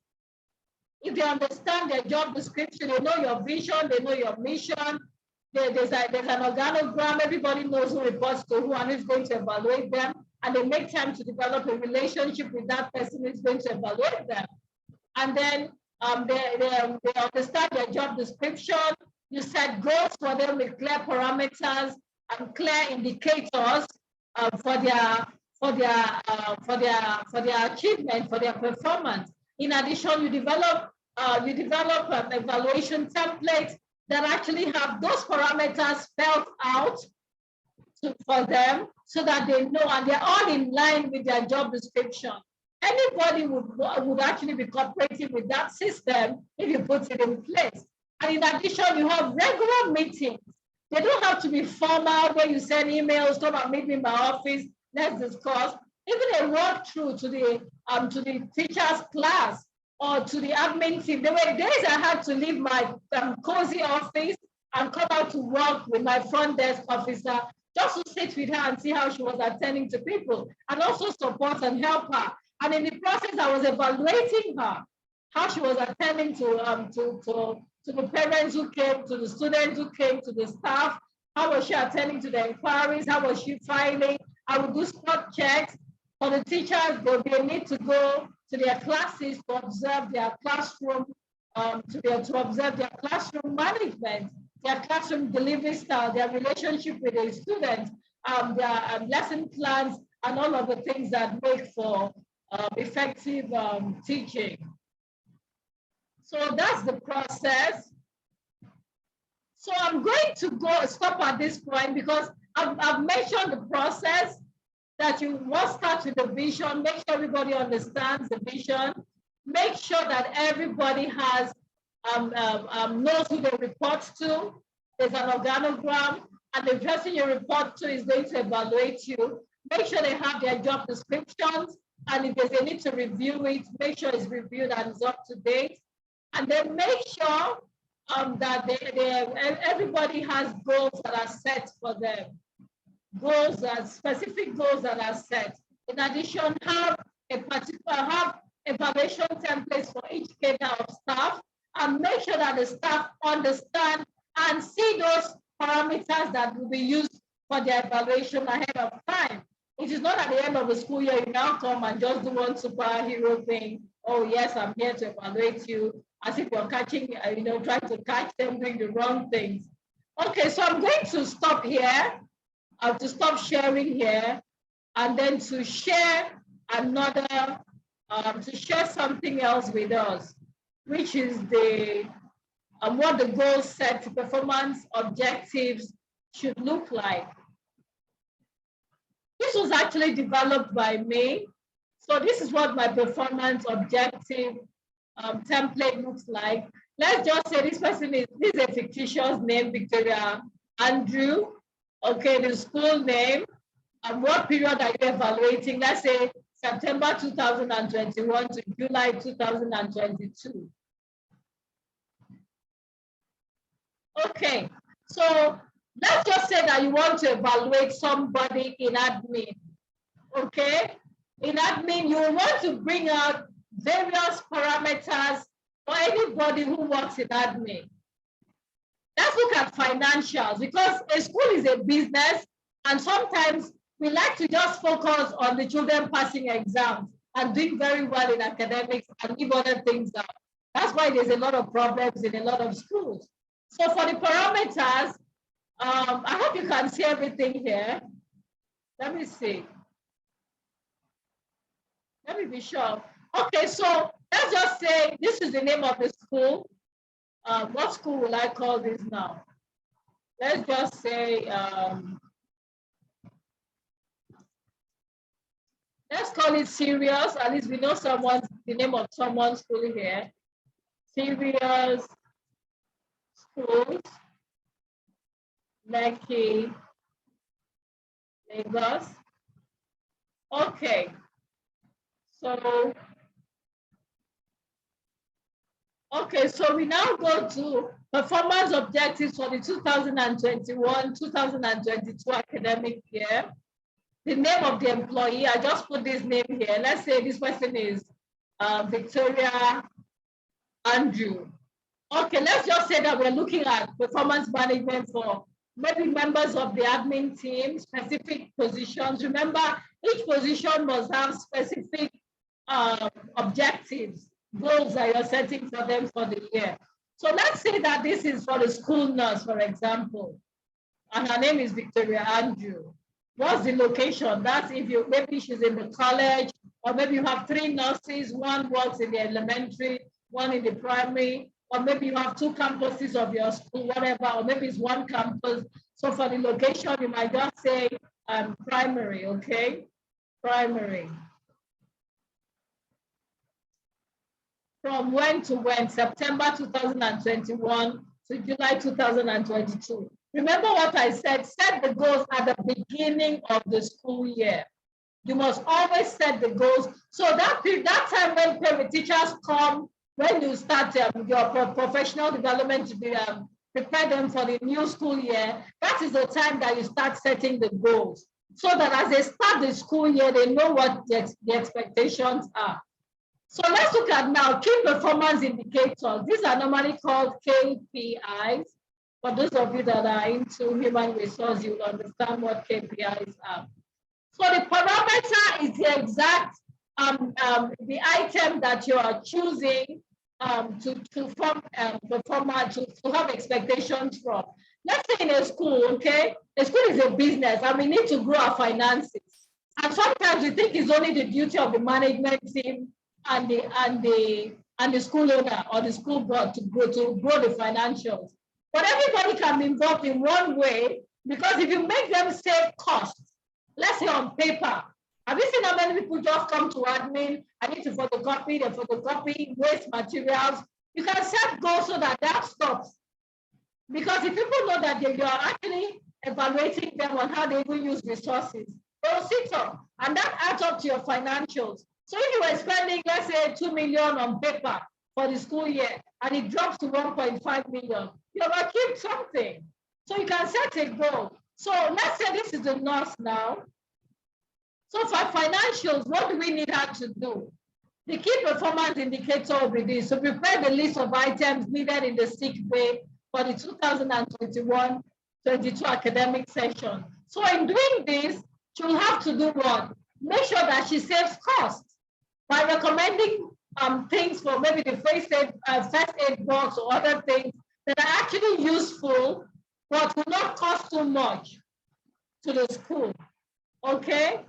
If they understand their job description, they know your vision, they know your mission, there's an organogram, everybody knows who reports to who and who's going to evaluate them, and they make time to develop a relationship with that person who's going to evaluate them. And then they understand their job description, you set goals for them with clear parameters and clear indicators for their achievement, for their performance. In addition, you develop evaluation templates that actually have those parameters spelled out for them so that they know and they're all in line with their job description. Anybody would actually be cooperating with that system if you put it in place. And in addition, you have regular meetings. They don't have to be formal where you send emails, come and meet me in my office, let's discuss. Even a walkthrough to the teacher's class or to the admin team. There were days I had to leave my cozy office and come out to work with my front desk officer just to sit with her and see how she was attending to people and also support and help her. And in the process, I was evaluating her, how she was attending to the parents who came, to the students who came, to the staff. How was she attending to the inquiries? How was she filing? I would do spot checks for the teachers. They need to go to their classes to observe their classroom, to observe their classroom management, their classroom delivery style, their relationship with the students, their lesson plans, and all of the things that make for effective teaching. So that's the process. So I'm going to stop at this point because I've mentioned the process that you must start with the vision, make sure everybody understands the vision, make sure that everybody has knows who they report to. There's an organogram, and the person you report to is going to evaluate you. Make sure they have their job descriptions, and if there's a need to review it, make sure it's reviewed and is up to date. And then make sure that everybody has goals that are set for them. Specific goals that are set. In addition, have evaluation templates for each cadre of staff, and make sure that the staff understand and see those parameters that will be used for their evaluation ahead of time. It is not at the end of the school year you now come and just do one superhero thing. Oh yes, I'm here to evaluate you, as if you're catching, trying to catch them doing the wrong things. Okay, so I'm going to stop here. I have to stop sharing here, and then to share another, to share something else with us, which is what the goal set performance objectives should look like. This was actually developed by me. So this is what my performance objective template looks like. Let's just say this is a fictitious name, Victoria Andrew. Okay, the school name, and what period are you evaluating? Let's say September 2021 to July 2022. Okay, so let's just say that you want to evaluate somebody in admin. Okay, in admin, you want to bring out various parameters for anybody who works in admin. Let's look at financials, because a school is a business, and sometimes we like to just focus on the children passing exams and doing very well in academics and leave other things out. That's why there's a lot of problems in a lot of schools. So for the parameters, I hope you can see everything here. Let me see. Let me be sure. Okay, so let's just say this is the name of the school. What school will I call this now? Let's just say, let's call it Serious. At least we know the name of someone's school here. Serious Schools, Lekki, Lagos. Okay, so Okay, so we now go to performance objectives for the 2021-2022 academic year. The name of the employee, I just put this name here. Let's say this person is Victoria Andrew. Okay, let's just say that we're looking at performance management for maybe members of the admin team, specific positions. Remember, each position must have specific objectives, goals that you're setting for them for the year. So let's say that this is for the school nurse, for example, and her name is Victoria Andrew. What's the location? That's if you, maybe she's in the college, or maybe you have 3 nurses, one works in the elementary, one in the primary, or maybe you have 2 campuses of your school, whatever, or maybe it's 1 campus. So for the location, you might just say primary, okay? Primary. From when to when? September 2021 to July 2022. Remember what I said, set the goals at the beginning of the school year. You must always set the goals. So that time when parent teachers come, when you start your professional development to be prepare them for the new school year, that is the time that you start setting the goals. So that as they start the school year, they know what the expectations are. So let's look at now key performance indicators. These are normally called KPIs. For those of you that are into human resource, you will understand what KPIs are. So the parameter is the exact the item that you are choosing to form performance, to have expectations from. Let's say in a school, okay? A school is a business and we need to grow our finances. And sometimes we think it's only the duty of the management team and the school owner or the school board to grow the financials. But everybody can be involved in one way, because if you make them save costs, let's say on paper, have you seen how many people just come to admin? I need to photocopy, the photocopy, waste materials. You can set goals so that stops. Because if people know that you are actually evaluating them on how they will use resources, they'll sit up, and that adds up to your financials. So if you were spending, let's say, 2 million on paper for the school year, and it drops to 1.5 million, you've achieved something. So you can set a goal. So let's say this is the nurse now. So for financials, what do we need her to do? The key performance indicator will be this. So prepare the list of items needed in the sick bay for the 2021-22 academic session. So in doing this, she'll have to do what? Make sure that she saves costs by recommending things for maybe the first aid box or other things that are actually useful, but will not cost too much to the school. Okay?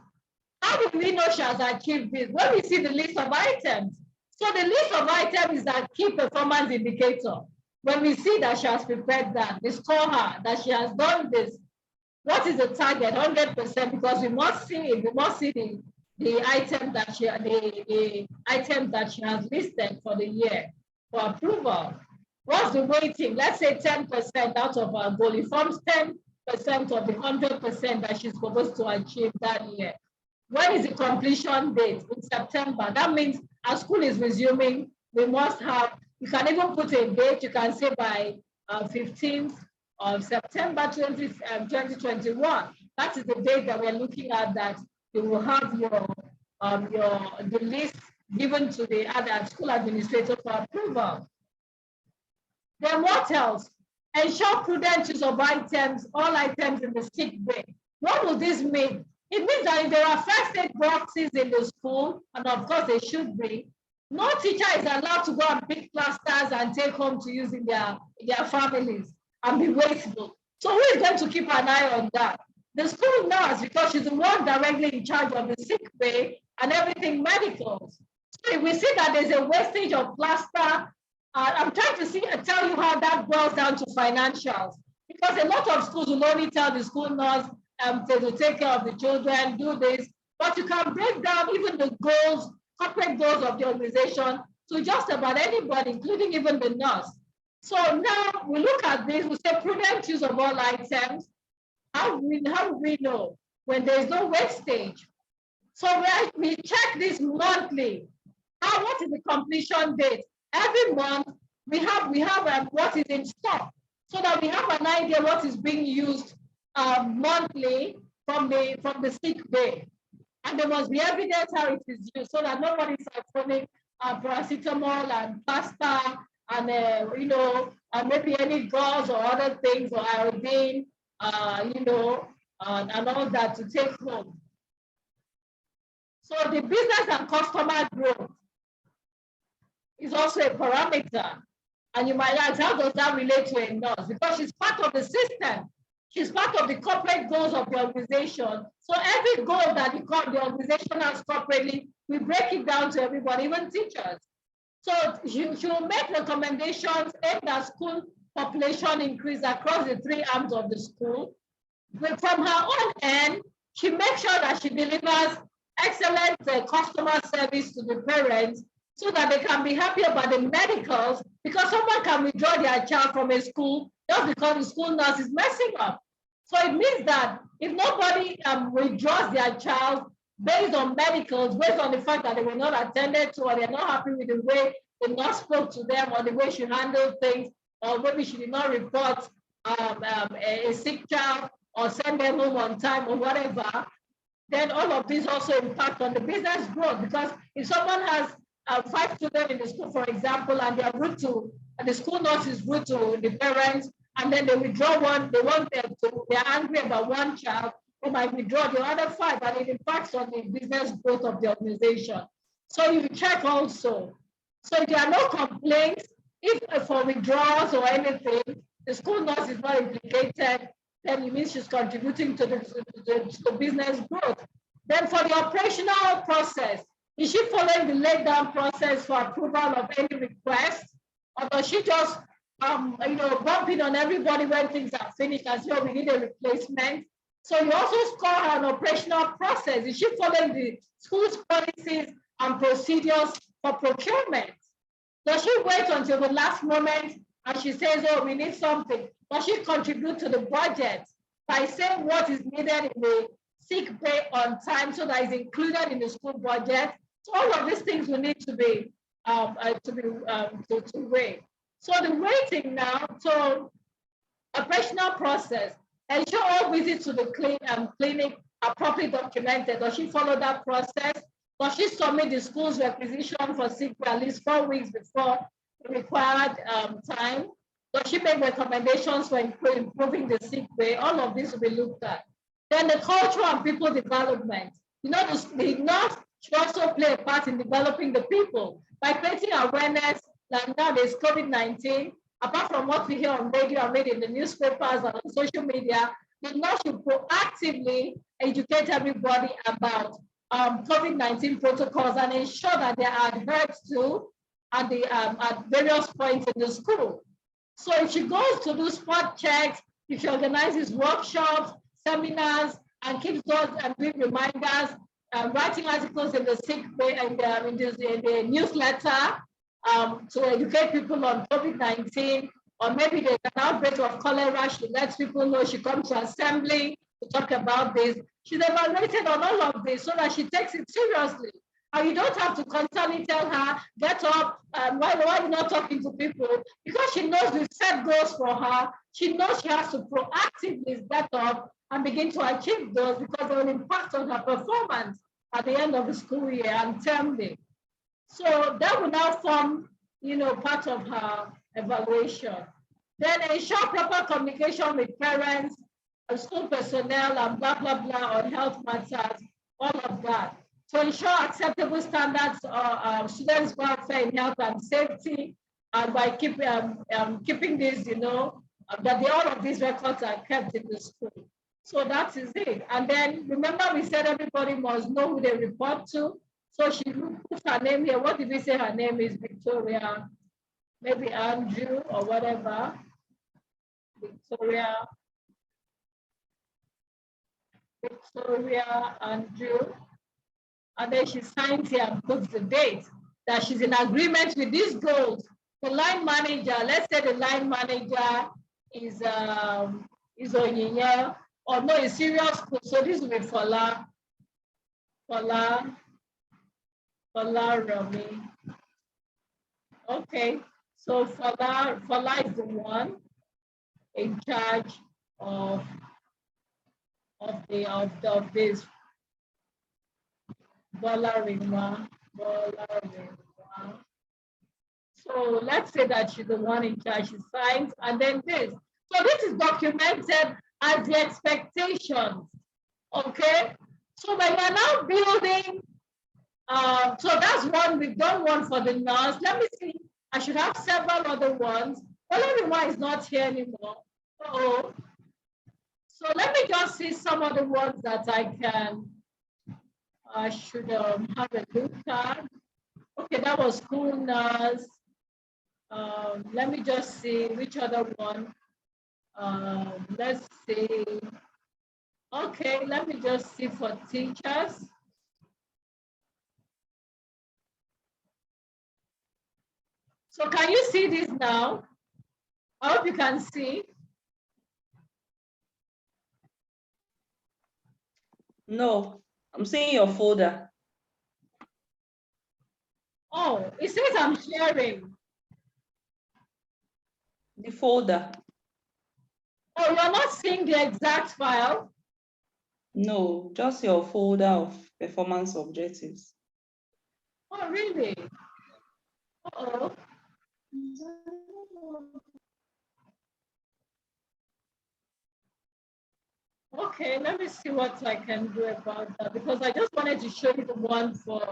How do we know she has achieved this? When we see the list of items. So the list of items is a key performance indicator. When we see that she has prepared that, we score her, that she has done this. What is the target? 100%, because we must see it. We must see the item that she has listed for the year for approval. What's the weighting? Let's say 10% out of our goal. It forms 10% of the 100% that she's supposed to achieve that year. When is the completion date? In September. That means as school is resuming, we must have, you can even put a date, you can say by 15th of September 2021. That is the date that we're looking at, that you will have the list given to the other school administrator for approval. Then what else? Ensure prudent use of items, all items in the sick bay. What will this mean? It means that if there are first aid boxes in the school, and of course they should be, no teacher is allowed to go and pick plasters and take home to use in their families and be wasteful. So who is going to keep an eye on that? The school nurse, because she's the one directly in charge of the sick bay and everything medicals. So if we see that there's a wastage of plaster, I'm trying to tell you how that boils down to financials. Because a lot of schools will only tell the school nurse to take care of the children, do this, but you can break down even the goals, corporate goals of the organization to just about anybody, including even the nurse. So now we look at this, we say prudent use of all items. How do we know when there is no wastage? So we check this monthly. What is the completion date? Every month we have what is in stock, so that we have an idea what is being used monthly from the sick bay. And there must be evidence how it is used, so that nobody is phoning paracetamol and pasta and maybe any gauze or other things or iodine, and all that to take home. So the business and customer growth is also a parameter. And you might ask, how does that relate to a nurse? Because she's part of the system. She's part of the corporate goals of the organization. So every goal that the organization has corporately, we break it down to everybody, even teachers. So she will make recommendations aimed at school population increase across the 3 arms of the school. But from her own end, she makes sure that she delivers excellent customer service to the parents, so that they can be happy about the medicals, because someone can withdraw their child from a school just because the school nurse is messing up. So it means that if nobody withdraws their child based on medicals, based on the fact that they were not attended to, or they're not happy with the way the nurse spoke to them, or the way she handled things, or maybe she did not report a sick child or send them home on time or whatever, then all of these also impact on the business growth. Because if someone has 5 children in the school, for example, and the school nurse is rude to the parents, and then they withdraw one, they're angry about one child, they might withdraw the other 5, and it impacts on the business growth of the organization. So you check also. So if there are no complaints, if for withdrawals or anything, the school nurse is not implicated, then it means she's contributing to the business growth. Then for the operational process, is she following the laid down process for approval of any request? Or does she just bump in on everybody when things are finished and say, oh, we need a replacement? So you also score her an operational process. Is she following the school's policies and procedures for procurement? Does she wait until the last moment and she says, oh, we need something? Does she contribute to the budget by saying what is needed in the sick bay on time, so that is included in the school budget? So all of these things will need to be weigh. So the weighting now, so operational process, ensure all visits to the clinic are properly documented. Does she follow that process? Does she submit the school's requisition for sick pay at least 4 weeks before the required time? Does she make recommendations for improving the sick pay? All of this will be looked at. Then the cultural and people development. The nurse should also play a part in developing the people by creating awareness. Like now there's COVID-19. Apart from what we hear on radio and read in the newspapers and on social media, the nurse should proactively educate everybody about COVID-19 protocols and ensure that they are adhered to at various points in the school. So if she goes to do spot checks, if she organizes workshops, seminars, and keeps those and doing reminders, writing articles in the sick bay and in the newsletter to educate people on COVID-19, or maybe there's an outbreak of cholera, she lets people know, she comes to assembly to talk about this. She's evaluated on all of this so that she takes it seriously. And you don't have to constantly tell her, get up, why are you not talking to people? Because she knows we've set goals for her. She knows she has to proactively get up and begin to achieve those, because they will impact on her performance at the end of the school year and term day. So that will now form, part of her evaluation. Then ensure proper communication with parents, school personnel, and blah, blah, blah on health matters, all of that. To ensure acceptable standards of students' welfare in health and safety, and by keeping this, that all of these records are kept in the school. So that is it. And then remember, we said everybody must know who they report to. So she puts her name here. What did we say her name is? Victoria, maybe Andrew or whatever. Victoria Andrew. And then she signs here and puts the date that she's in agreement with these goals. The line manager, let's say the line manager is Onyinye, or no, it's serious school. So this will be Fola Rami. Okay, So Fala is the one in charge of this Bolarima. So let's say that she's the one in charge. She signs, and then this. So this is documented as the expectations. Okay. So when we're now building, so that's one. We've done one for the nurse. Let me see. I should have several other ones. Bolarima is not here anymore. Oh. So let me just see some of the ones that I should have a look at. Okay, that was school nurse. Let me just see which other one. Let's see. Okay, let me just see for teachers. So can you see this now? I hope you can see. No, I'm seeing your folder. Oh, it says I'm sharing. The folder. Oh, you're not seeing the exact file? No, just your folder of performance objectives. Oh, really? Uh-oh. Okay, let me see what I can do about that, because I just wanted to show you the one for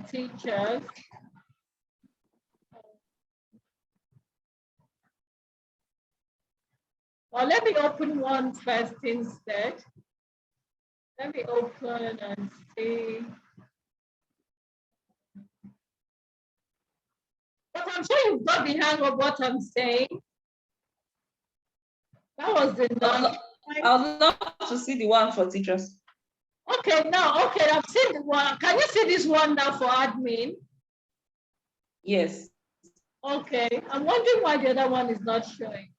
teachers. Well, let me open one first instead. Let me open and see. But I'm sure you've got the hang of what I'm saying. That was the none. I would love to see the one for teachers. Okay, now, okay, I've seen the one. Can you see this one now for admin? Yes. Okay, I'm wondering why the other one is not showing.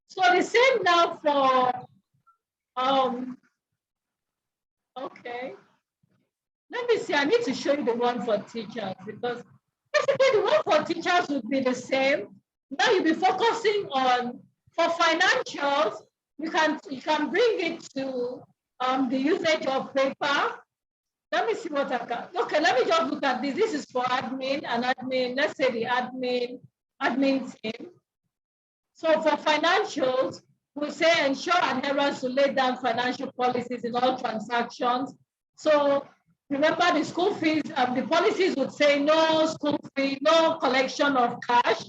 So the same now for, okay. Let me see, I need to show you the one for teachers, because basically the one for teachers would be the same. Now you'll be focusing on, for financials, you can bring it to the usage of paper. Let me see what I can. Okay, let me just look at this. This is for admin and admin. Let's say the admin team. So for financials, we say ensure adherence to lay down financial policies in all transactions. So remember the school fees, the policies would say no school fee, no collection of cash.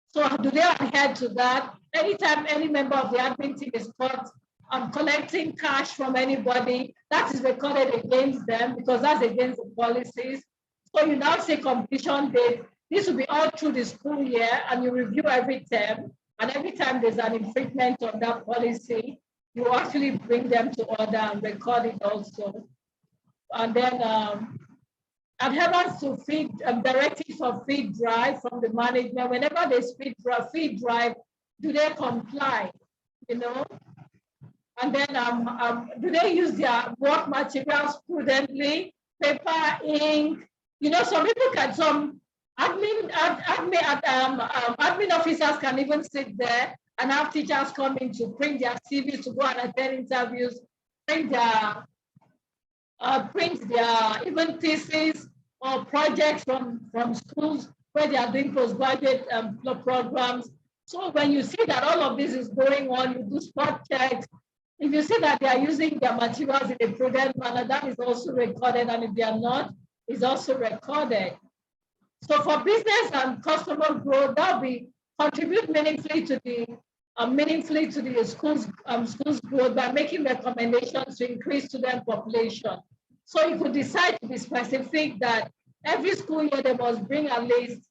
So do they adhere to that? Anytime any member of the admin team is caught collecting cash from anybody, that is recorded against them, because that's against the policies. So you now say completion date. This will be all through the school year, and you review every term. And every time there's an infringement on that policy, you actually bring them to order and record it also. And then adherence to feed directives of feed drive from the management. Whenever there's feed drive, do they comply? You know? And then do they use their work materials prudently? Paper, ink. You know, some people can, some admin officers can even sit there and have teachers come in to print their CVs, to go and attend interviews, print their even thesis or projects from schools where they are doing postgraduate programs. So when you see that all of this is going on, you do spot checks. If you see that they are using their materials in a prudent manner, that is also recorded, and if they are not, it's also recorded. So for business and customer growth, that will be contribute meaningfully to the school's growth by making recommendations to increase student population. So you could decide to be specific that every school year they must bring at least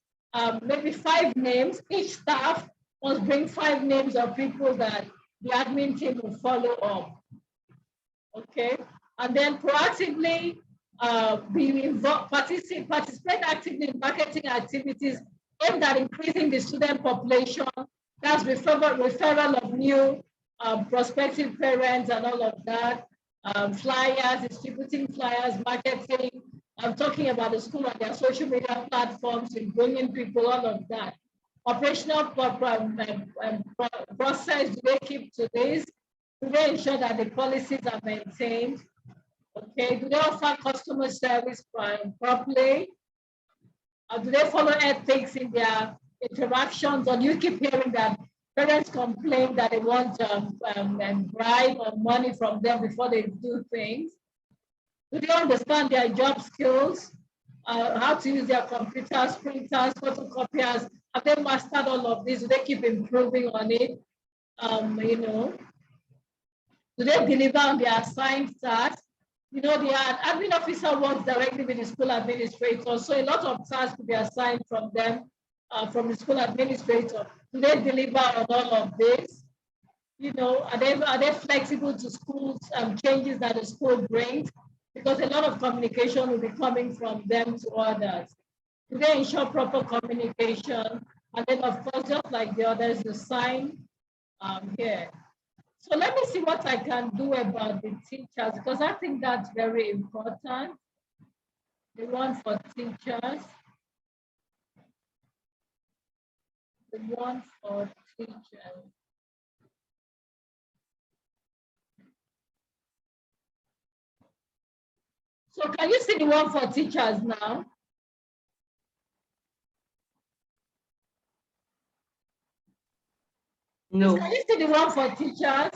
maybe 5 names. Each staff must bring 5 names of people that the admin team will follow up. Okay, and then proactively be involved, participate actively in marketing activities aimed at increasing the student population. That's referral of new prospective parents and all of that. Flyers, distributing flyers, marketing. I'm talking about the school and their social media platforms, and bringing people, all of that. operational process do they keep to this? Do they ensure that the policies are maintained? Okay, do they offer customer service properly? Do they follow ethics in their interactions? Or do you keep hearing that parents complain that they want bribe or money from them before they do things? Do they understand their job skills? How to use their computers, printers, photocopiers? Have they mastered all of this? Do they keep improving on it? You know, do they deliver on their assigned tasks? You know, the admin officer works directly with the school administrator, so a lot of tasks could be assigned from them, from the school administrator. Do they deliver on all of this? You know, are they flexible to schools changes that the school brings? Because a lot of communication will be coming from them to others. Do they ensure proper communication? And then, of course, just like the others, the sign here. So let me see what I can do about the teachers, because I think that's very important. The one for teachers. The one for teachers. So can you see the one for teachers now? No. Can you see the one for teachers?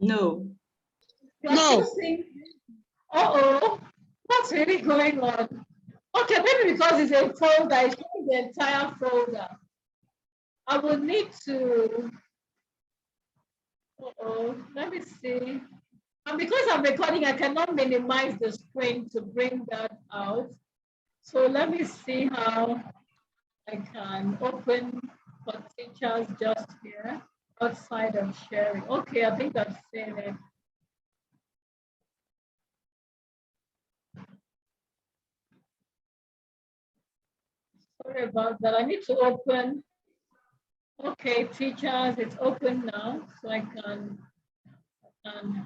No. No. Uh-oh, what's really going on? Okay, maybe because it's a folder, it's showing the entire folder. I will need to, let me see. And because I'm recording, I cannot minimize the screen to bring that out. So let me see how I can open for teachers just here, outside of sharing. Okay, I think I've seen it. Sorry about that. I need to open. Okay, teachers, it's open now, so I can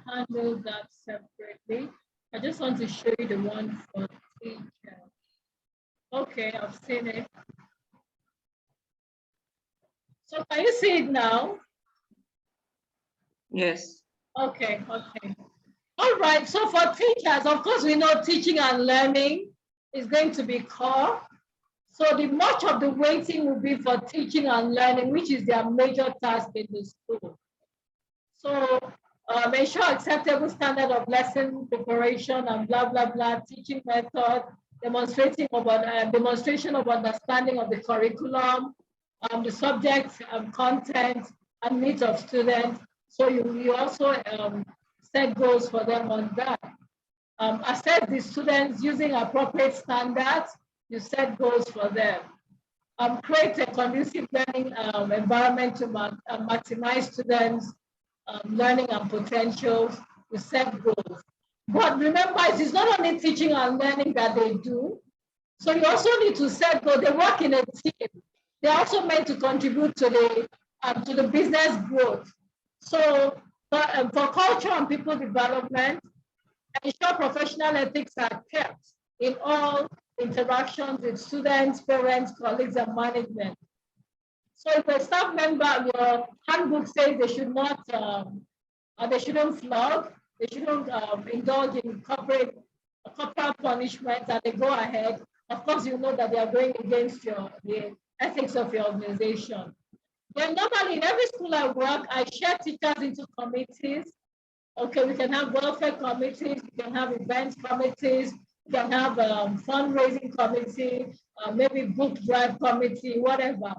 handle that separately. I just want to show you the one for teachers. Okay, I've seen it. So can you see it now? Yes. Okay, okay. All right, so for teachers, of course, we know teaching and learning is going to be core. So the much of the weighting will be for teaching and learning, which is their major task in the school. So ensure acceptable standard of lesson preparation and blah, blah, blah, teaching method, demonstration of understanding of the curriculum, the subject content and needs of students. So you also set goals for them on that. Assess the students using appropriate standards. You set goals for them. Create a conducive learning environment to maximize students' learning and potentials. You set goals. But remember, it is not only teaching and learning that they do. So you also need to set goals. They work in a team. They're also meant to contribute to the business growth. So for culture and people development, ensure professional ethics are kept in all interactions with students, parents, colleagues, and management. So if a staff member, your handbook says they should not, they shouldn't flog, they shouldn't indulge in corporal punishment, and they go ahead, of course you know that they are going against the ethics of your organization. Then normally in every school I work, I share teachers into committees. Okay, we can have welfare committees, we can have events committees, we can have fundraising committee, maybe book drive committee, whatever.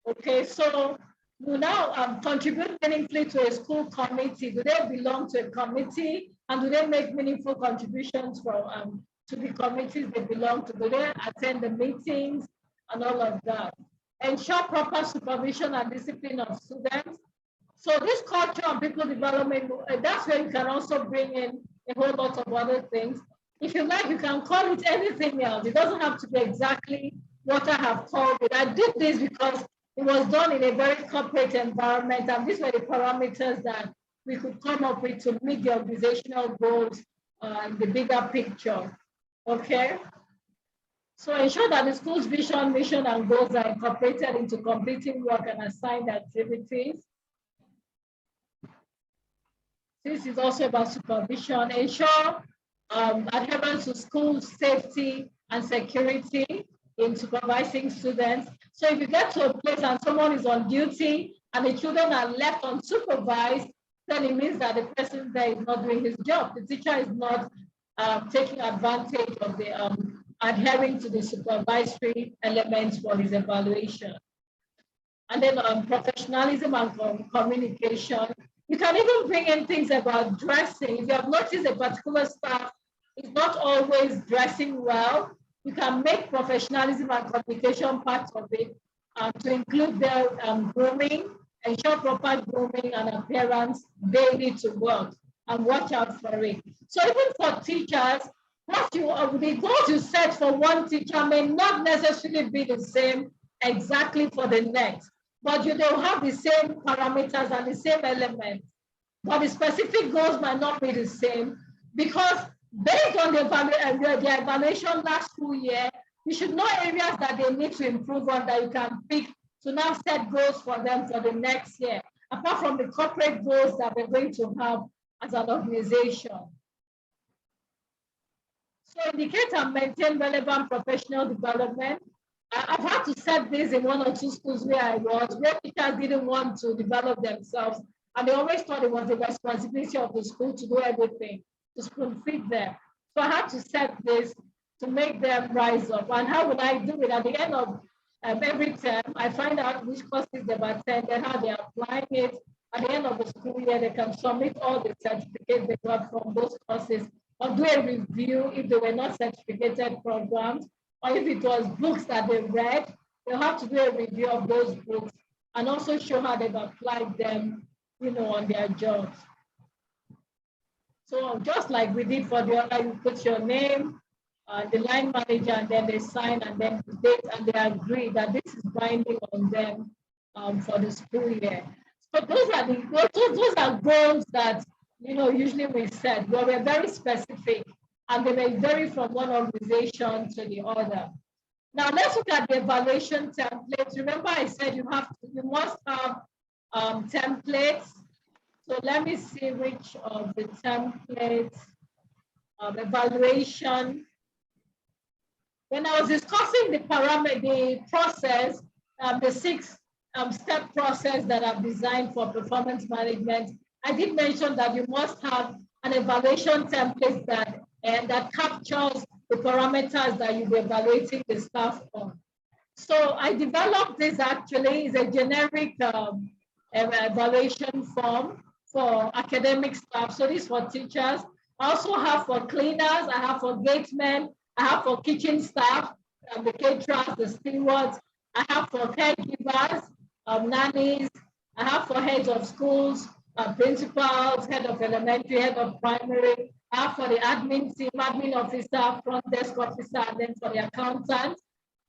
Okay, so you now contribute meaningfully to a school committee. Do they belong to a committee, and do they make meaningful contributions from to the committees they belong to? Do they attend the meetings and all of that? Ensure proper supervision and discipline of students. So this culture and people development, that's where you can also bring in a whole lot of other things. If you like, you can call it anything else. It doesn't have to be exactly what I have called it. I did this because it was done in a very corporate environment, and these were the parameters that we could come up with to meet the organizational goals in the bigger picture. Okay. So ensure that the school's vision, mission, and goals are incorporated into completing work and assigned activities. This is also about supervision. Ensure adherence to school safety and security in supervising students. So if you get to a place and someone is on duty and the children are left unsupervised, then it means that the person there is not doing his job. The teacher is not taking advantage of the adhering to the supervisory elements for his evaluation. And then professionalism and communication. You can even bring in things about dressing. If you have noticed a particular staff is not always dressing well, you can make professionalism and communication part of it to include their grooming, ensure proper grooming and appearance daily to work, and watch out for it. So even for teachers, the goals you set for one teacher may not necessarily be the same exactly for the next, but they'll have the same parameters and the same elements. But the specific goals might not be the same, because based on the evaluation last school year, you should know areas that they need to improve on that you can pick to now set goals for them for the next year, apart from the corporate goals that we're going to have as an organization. So indicate and maintain relevant professional development. I've had to set this in one or two schools where I was, where teachers didn't want to develop themselves, and they always thought it was the responsibility of the school to do everything, to spoon feed them. So I had to set this to make them rise up. And how would I do it? At the end of every term, I find out which courses they've attended, how they're applying it. At the end of the school year, they can submit all the certificates they got from those courses, or do a review if they were not certificated programs, or if it was books that they read, they'll have to do a review of those books and also show how they've applied them, on their jobs. So just like we did for the other, you put your name, the line manager, and then they sign, and then the date, and they agree that this is binding on them for the school year. So those are goals that usually we set, but we're very specific, and they may vary from one organization to the other. Now let's look at the evaluation templates. Remember, I said you must have templates. So let me see which of the templates evaluation. When I was discussing the process, the 6-step process that I've designed for performance management, I did mention that you must have an evaluation template that captures the parameters that you'll be evaluating the staff on. So I developed this actually is a generic evaluation form for academic staff. So this is for teachers. I also have for cleaners, I have for gatemen, I have for kitchen staff, the caterers, the stewards. I have for caregivers, nannies. I have for heads of schools, principals, head of elementary, head of primary. I have for the admin team, admin officer, front desk officer, and then for the accountant.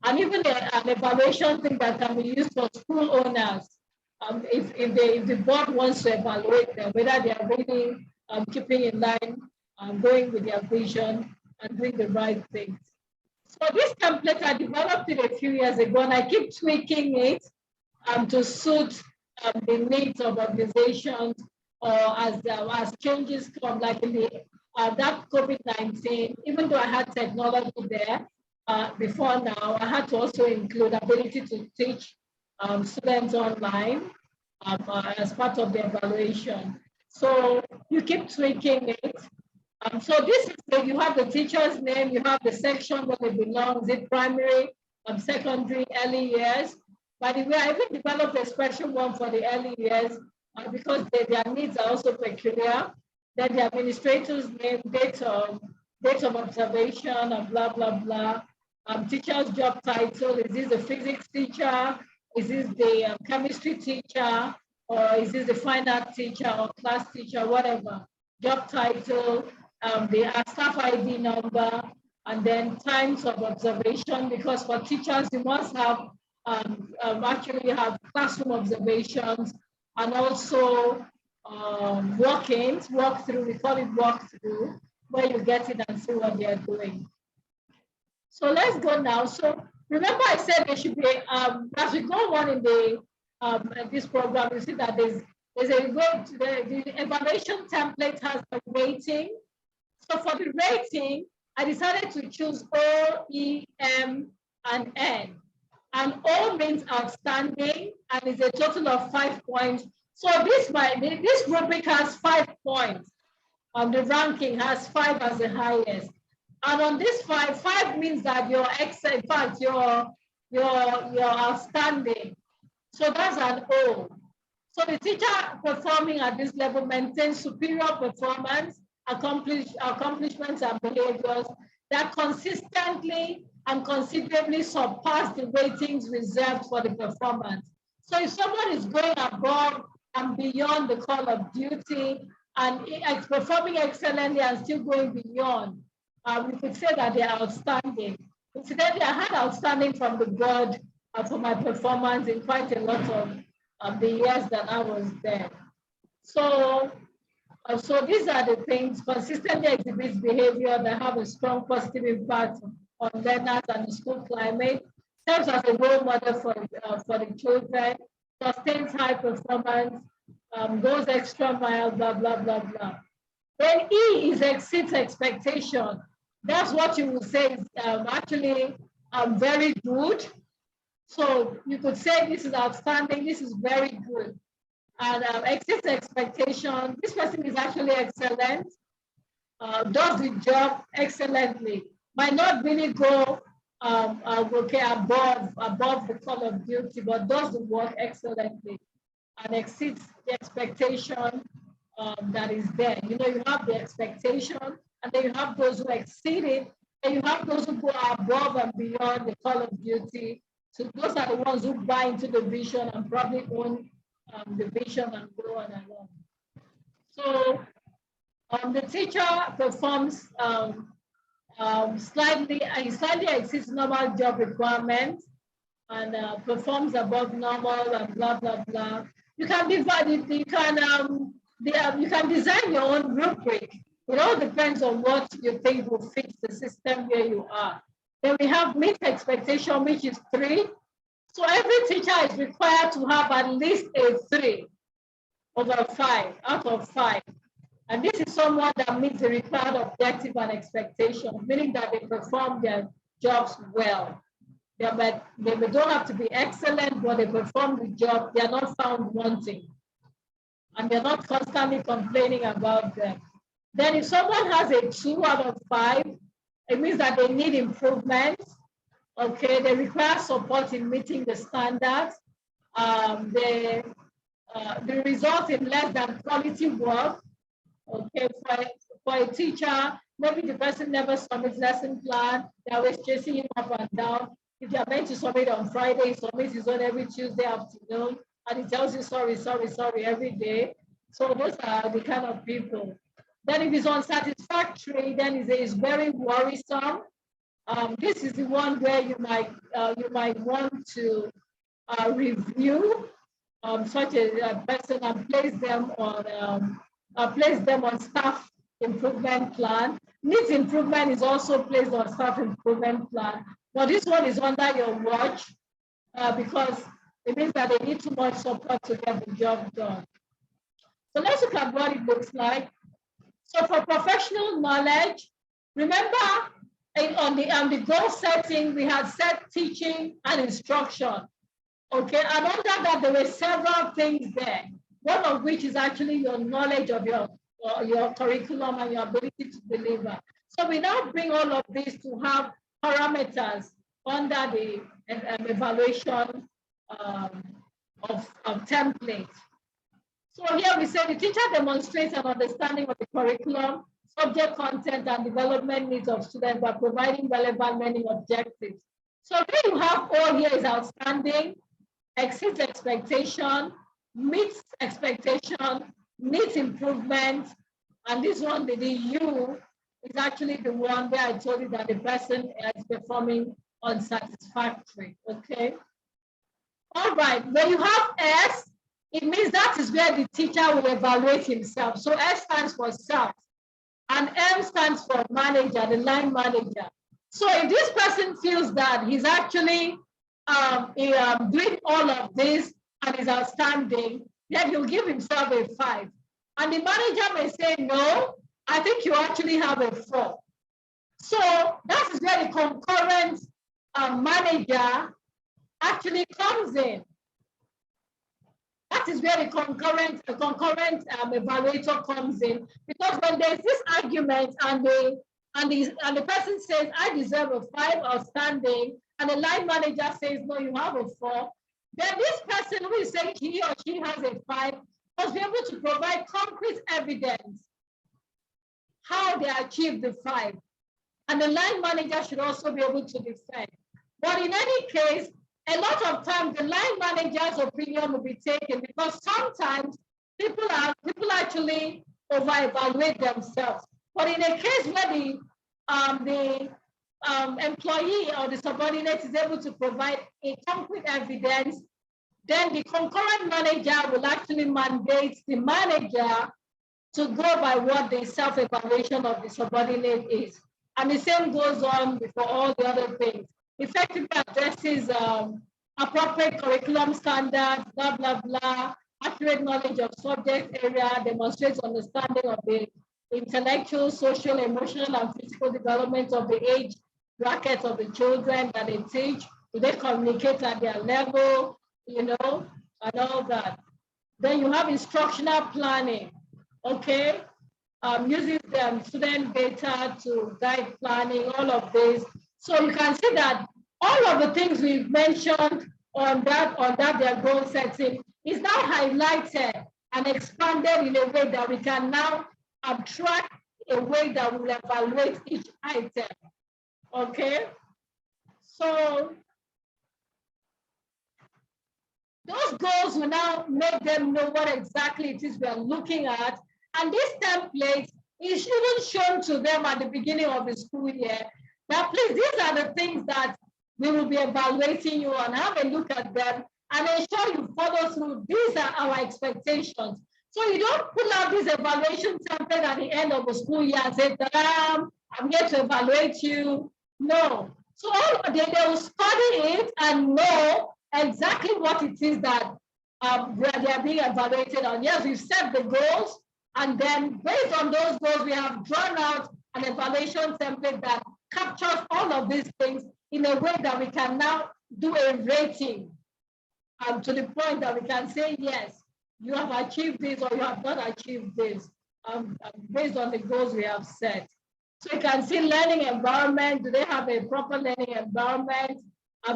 And even an evaluation thing that can be used for school owners. If the board wants to evaluate them, whether they are really keeping in line, going with their vision and doing the right things. So this template, I developed it a few years ago, and I keep tweaking it to suit the needs of organizations, or as changes come, like in that COVID-19, even though I had technology there before now, I had to also include ability to teach students online as part of the evaluation. So you keep tweaking it. So this is you have the teacher's name, you have the section where they belong, is it primary, secondary, early years. By the way, I even developed a special one for the early years because their needs are also peculiar. Then the administrator's name, date of observation, and blah, blah, blah. Teacher's job title, is this the physics teacher? Is this the chemistry teacher? Or is this the fine art teacher or class teacher, whatever? Job title, the staff ID number, and then times of observation, because for teachers, you must have actually have classroom observations, and also walk-through, we call it walk-through, where you get in and see what they're doing. So let's go now. So remember I said there should be, as we go on in the this program, you see that there's a way to the evaluation template has a rating. So for the rating, I decided to choose O, E, M, and N. And O means outstanding and is a total of 5 points. So this rubric has 5 points. The ranking has 5 as the highest. And on this 5 means that you're excellent, in fact, you're outstanding. So that's an O. So the teacher performing at this level maintains superior performance, accomplishments and behaviors that consistently and considerably surpass the ratings reserved for the performance. So if someone is going above and beyond the call of duty and is performing excellently and still going beyond, we could say that they are outstanding. Incidentally, I had outstanding from the board for my performance in quite a lot of the years that I was there. So these are the things: consistently exhibits behavior that have a strong positive impact on learners and the school climate, serves as a role model for the children, sustains high performance, goes extra mile, blah, blah, blah, blah. Then E is exceeds expectation. That's what you would say is actually very good. So you could say this is outstanding, this is very good. And exceeds expectation, this person is actually excellent, does the job excellently, might not really go okay above the call of duty, but does the work excellently and exceeds the expectation that is there. You know, you have the expectation, and then you have those who exceed it, and you have those who go above and beyond the call of duty. So those are the ones who buy into the vision and probably own the vision and go on and on. So the teacher performs slightly exceeds normal job requirements and performs above normal and blah blah blah. You can divide it. You can design your own rubric. It all depends on what you think will fit the system where you are. Then we have meet expectation, which is 3. So every teacher is required to have at least a 3 over 5 out of 5. And this is someone that meets the required objective and expectation, meaning that they perform their jobs well. They don't have to be excellent, but they perform the job. They are not found wanting. And they're not constantly complaining about them. Then if someone has a 2 out of 5, it means that they need improvement. Okay, they require support in meeting the standards. They result in less than quality work. Okay, for a teacher, maybe the person never submits lesson plan. They're always chasing him up and down. If you're meant to submit on Friday, he submits his own every Tuesday afternoon, and he tells you sorry, sorry, sorry every day. So those are the kind of people. Then if it's unsatisfactory, then it's very worrisome. This is the one where you might want to review such a person and place them on staff improvement plan. Needs improvement is also placed on staff improvement plan, but this one is under your watch because it means that they need too much support to get the job done. So let's look at what it looks like. So for professional knowledge, remember on the goal setting, we had set teaching and instruction. Okay, and under that, there were several things there, one of which is actually your knowledge of your curriculum and your ability to deliver. So we now bring all of this to have parameters under the evaluation of template. So here we say the teacher demonstrates an understanding of the curriculum, subject content, and development needs of students by providing relevant learning objectives. So here you have all here is outstanding, exceeds expectation, meets expectation, needs improvement, and this one, the U, is actually the one where I told you that the person is performing unsatisfactory, okay? All right, when you have S, it means that is where the teacher will evaluate himself. So S stands for self, and M stands for manager, the line manager. So if this person feels that he's actually doing all of this and is outstanding, then he'll give himself a 5. And the manager may say, no, I think you actually have a 4. So that is where the concurrent manager actually comes in. That is where the concurrent evaluator comes in, because when there's this argument and the person says, I deserve a 5 outstanding, and the line manager says, no, you have a 4, then this person who is saying he or she has a 5 must be able to provide concrete evidence how they achieved the 5. And the line manager should also be able to defend. But in any case, a lot of times the line manager's opinion will be taken, because sometimes people actually over-evaluate themselves. But in a case where the employee or the subordinate is able to provide a concrete evidence, then the concurrent manager will actually mandate the manager to go by what the self-evaluation of the subordinate is. And the same goes on for all the other things. Effectively addresses appropriate curriculum standards, blah, blah, blah, accurate knowledge of subject area, demonstrates understanding of the intellectual, social, emotional, and physical development of the age bracket of the children that they teach. Do they communicate at their level, and all that. Then you have instructional planning, okay? Using student data to guide planning, all of this. So you can see that all of the things we've mentioned on that their goal setting is now highlighted and expanded in a way that we can now track a way that will evaluate each item, okay? So those goals will now make them know what exactly it is we are looking at. And this template is even shown to them at the beginning of the school year. Now, please, these are the things that we will be evaluating you on. Have a look at them and ensure you follow through. These are our expectations. So you don't pull out this evaluation template at the end of the school year and say, I'm here to evaluate you. No. So they will study it and know exactly what it is that they are being evaluated on. Yes, we've set the goals, and then based on those goals, we have drawn out an evaluation template that captures all of these things in a way that we can now do a rating to the point that we can say, yes, you have achieved this or you have not achieved this based on the goals we have set. So you can see learning environment. Do they have a proper learning environment?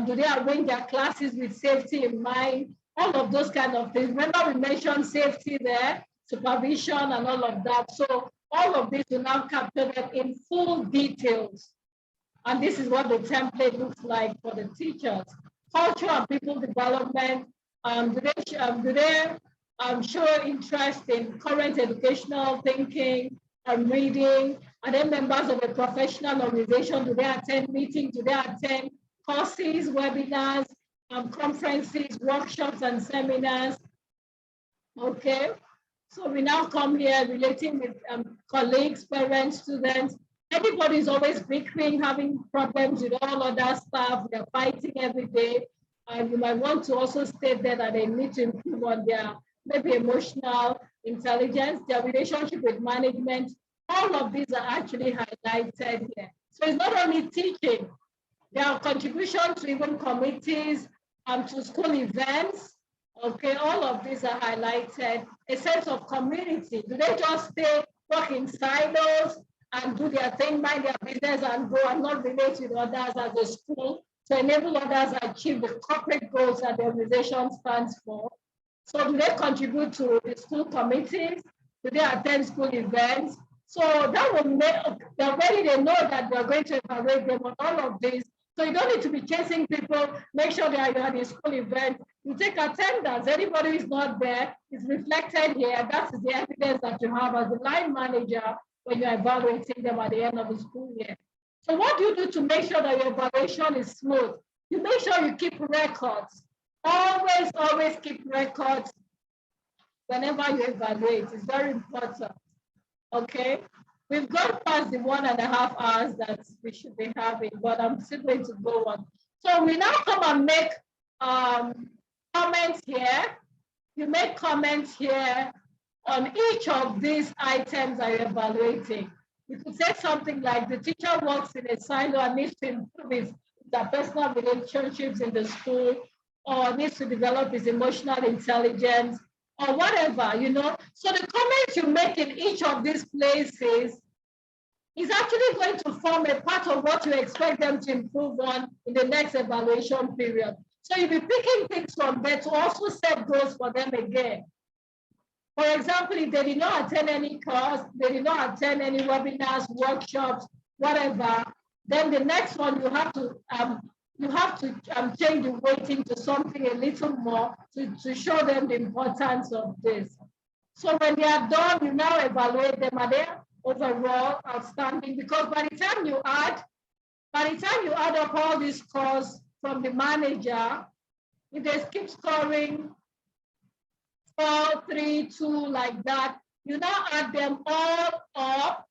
Do they arrange their classes with safety in mind? All of those kind of things. Remember we mentioned safety there, supervision and all of that. So all of this will now capture them in full details. And this is what the template looks like for the teachers. Culture and people development. Do they show interest in current educational thinking and reading? Are they members of a professional organization? Do they attend meetings? Do they attend courses, webinars, conferences, workshops, and seminars? Okay. So we now come here relating with colleagues, parents, students. Everybody is always bickering, having problems with all other staff. They're fighting every day. You might want to also state there that they need to improve on their maybe emotional intelligence, their relationship with management. All of these are actually highlighted here. So it's not only teaching, there are contributions to even committees, to school events. Okay, all of these are highlighted. A sense of community. Do they just work in silos and do their thing, mind their business and go and not relate with others as a school to enable others to achieve the corporate goals that the organization stands for? So do they contribute to the school committees? Do they attend school events? So that will make, already they know that they're going to evaluate them on all of this. So you don't need to be chasing people, make sure they are at the school event. You take attendance, anybody who is not there is reflected here. That is the evidence that you have as the line manager when you're evaluating them at the end of the school year. So what do you do to make sure that your evaluation is smooth? You make sure you keep records. Always, always keep records whenever you evaluate. It's very important. Okay. We've gone past the 1.5 hours that we should be having, but I'm still going to go on. So we now come and make comments here. You make comments here on each of these items that you're evaluating. You could say something like the teacher works in a silo and needs to improve his personal relationships in the school, or needs to develop his emotional intelligence, or whatever, you know. So the comments you make in each of these places is actually going to form a part of what you expect them to improve on in the next evaluation period. So you'll be picking things from there to also set goals for them again. For example, if they did not attend any course, they did not attend any webinars, workshops, whatever, then the next one you have to change the weighting to something a little more to show them the importance of this. So when they are done, you now evaluate them. Are they overall outstanding? Because by the time you add up all these scores from the manager, if they keep scoring 4, 3, 2, like that, you now add them all up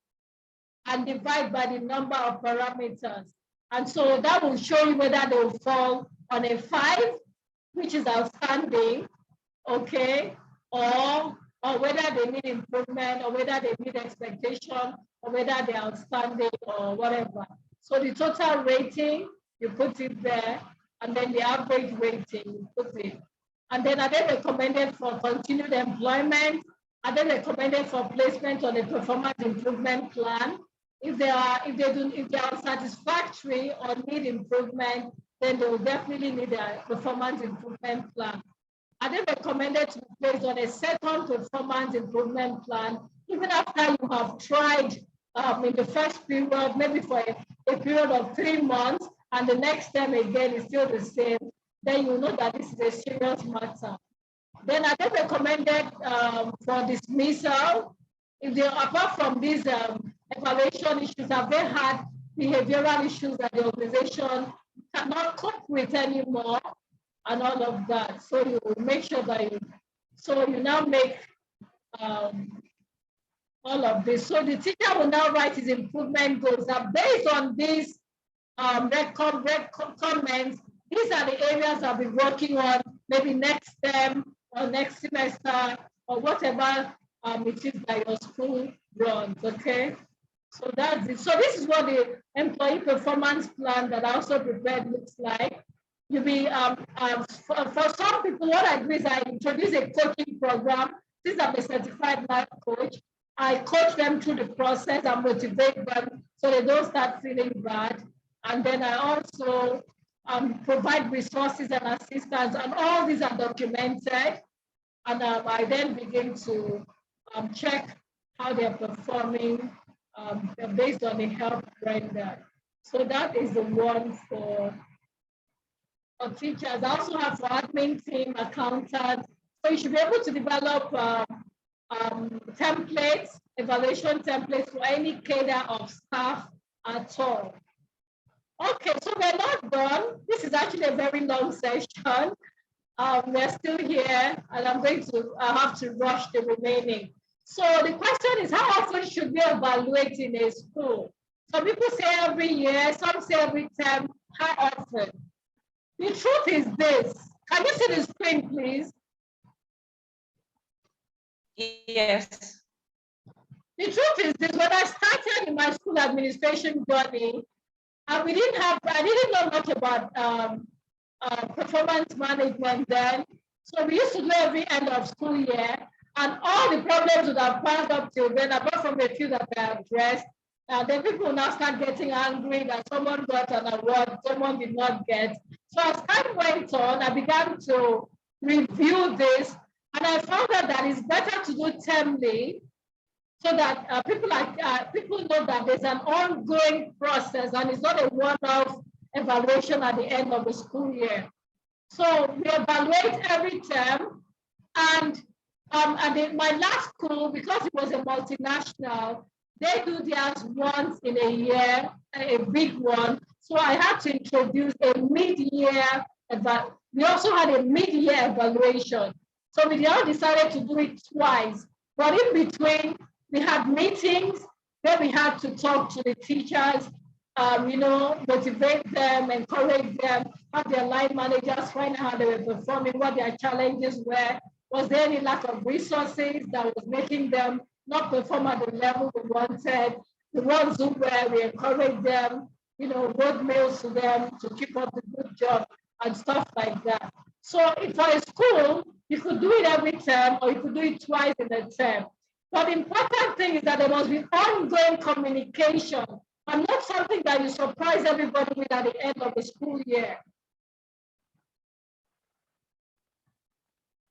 and divide by the number of parameters. And so that will show you whether they will fall on a 5, which is outstanding, okay, or whether they need improvement, or whether they need expectation, or whether they're outstanding, or whatever. So the total rating, you put it there, and then the average rating, you put it. And then are they recommended for continued employment? Are they recommended for placement on a performance improvement plan? If they are unsatisfactory or need improvement, then they will definitely need a performance improvement plan. Are they recommended to be placed on a second performance improvement plan, even after you have tried in the first period, maybe for a period of 3 months, and the next time again is still the same, then you know that this is a serious matter. Then are they recommended for dismissal? If they, apart from these evaluation issues, have they had behavioral issues that the organization cannot cope with anymore, and all of that? So you make sure that you now make all of this. So the teacher will now write his improvement goals. Now, based on these comments, these are the areas I'll be working on, maybe next term or next semester, or whatever it is that your school runs, okay? So that's it. So this is what the employee performance plan that I also prepared looks like. You'll be, for some people, what I do is I introduce a coaching program. Since I'm a certified life coach, I coach them through the process and motivate them so they don't start feeling bad. And then I also provide resources and assistance, and all these are documented. And I then begin to check how they're performing based on the help rendered. So that is the one for teachers. I also have for admin team, accountants. So you should be able to develop templates, evaluation templates for any cadre of staff at all. Okay, so we're not done. This is actually a very long session. We're still here, and I'm going to have to rush the remaining. So the question is, how often should we evaluate in a school? Some people say every year, some say every term. How often? The truth is this. Can you see the screen, please? Yes. The truth is this. When I started in my school administration journey, I didn't know much about performance management then. So we used to do every end of school year, and all the problems would have piled up till then, apart from a few that I addressed. Then people now start getting angry that someone got an award, someone did not get. So as time went on, I began to review this, and I found out that it's better to do termly, so that people know that there's an ongoing process and it's not a one-off evaluation at the end of the school year. So we evaluate every term, and in my last school, because it was a multinational, they do theirs once in a year, a big one. So I had to introduce a mid-year. We also had a mid-year evaluation. So we all decided to do it twice, but in between, we had meetings where we had to talk to the teachers, you know, motivate them, encourage them, have their line managers find out how they were performing, what their challenges were. Was there any lack of resources that was making them not perform at the level we wanted? The ones who were, we encouraged them, you know, wrote mails to them to keep up the good job and stuff like that. So if for a school, you could do it every term or you could do it twice in a term. But the important thing is that there must be ongoing communication and not something that you surprise everybody with at the end of the school year.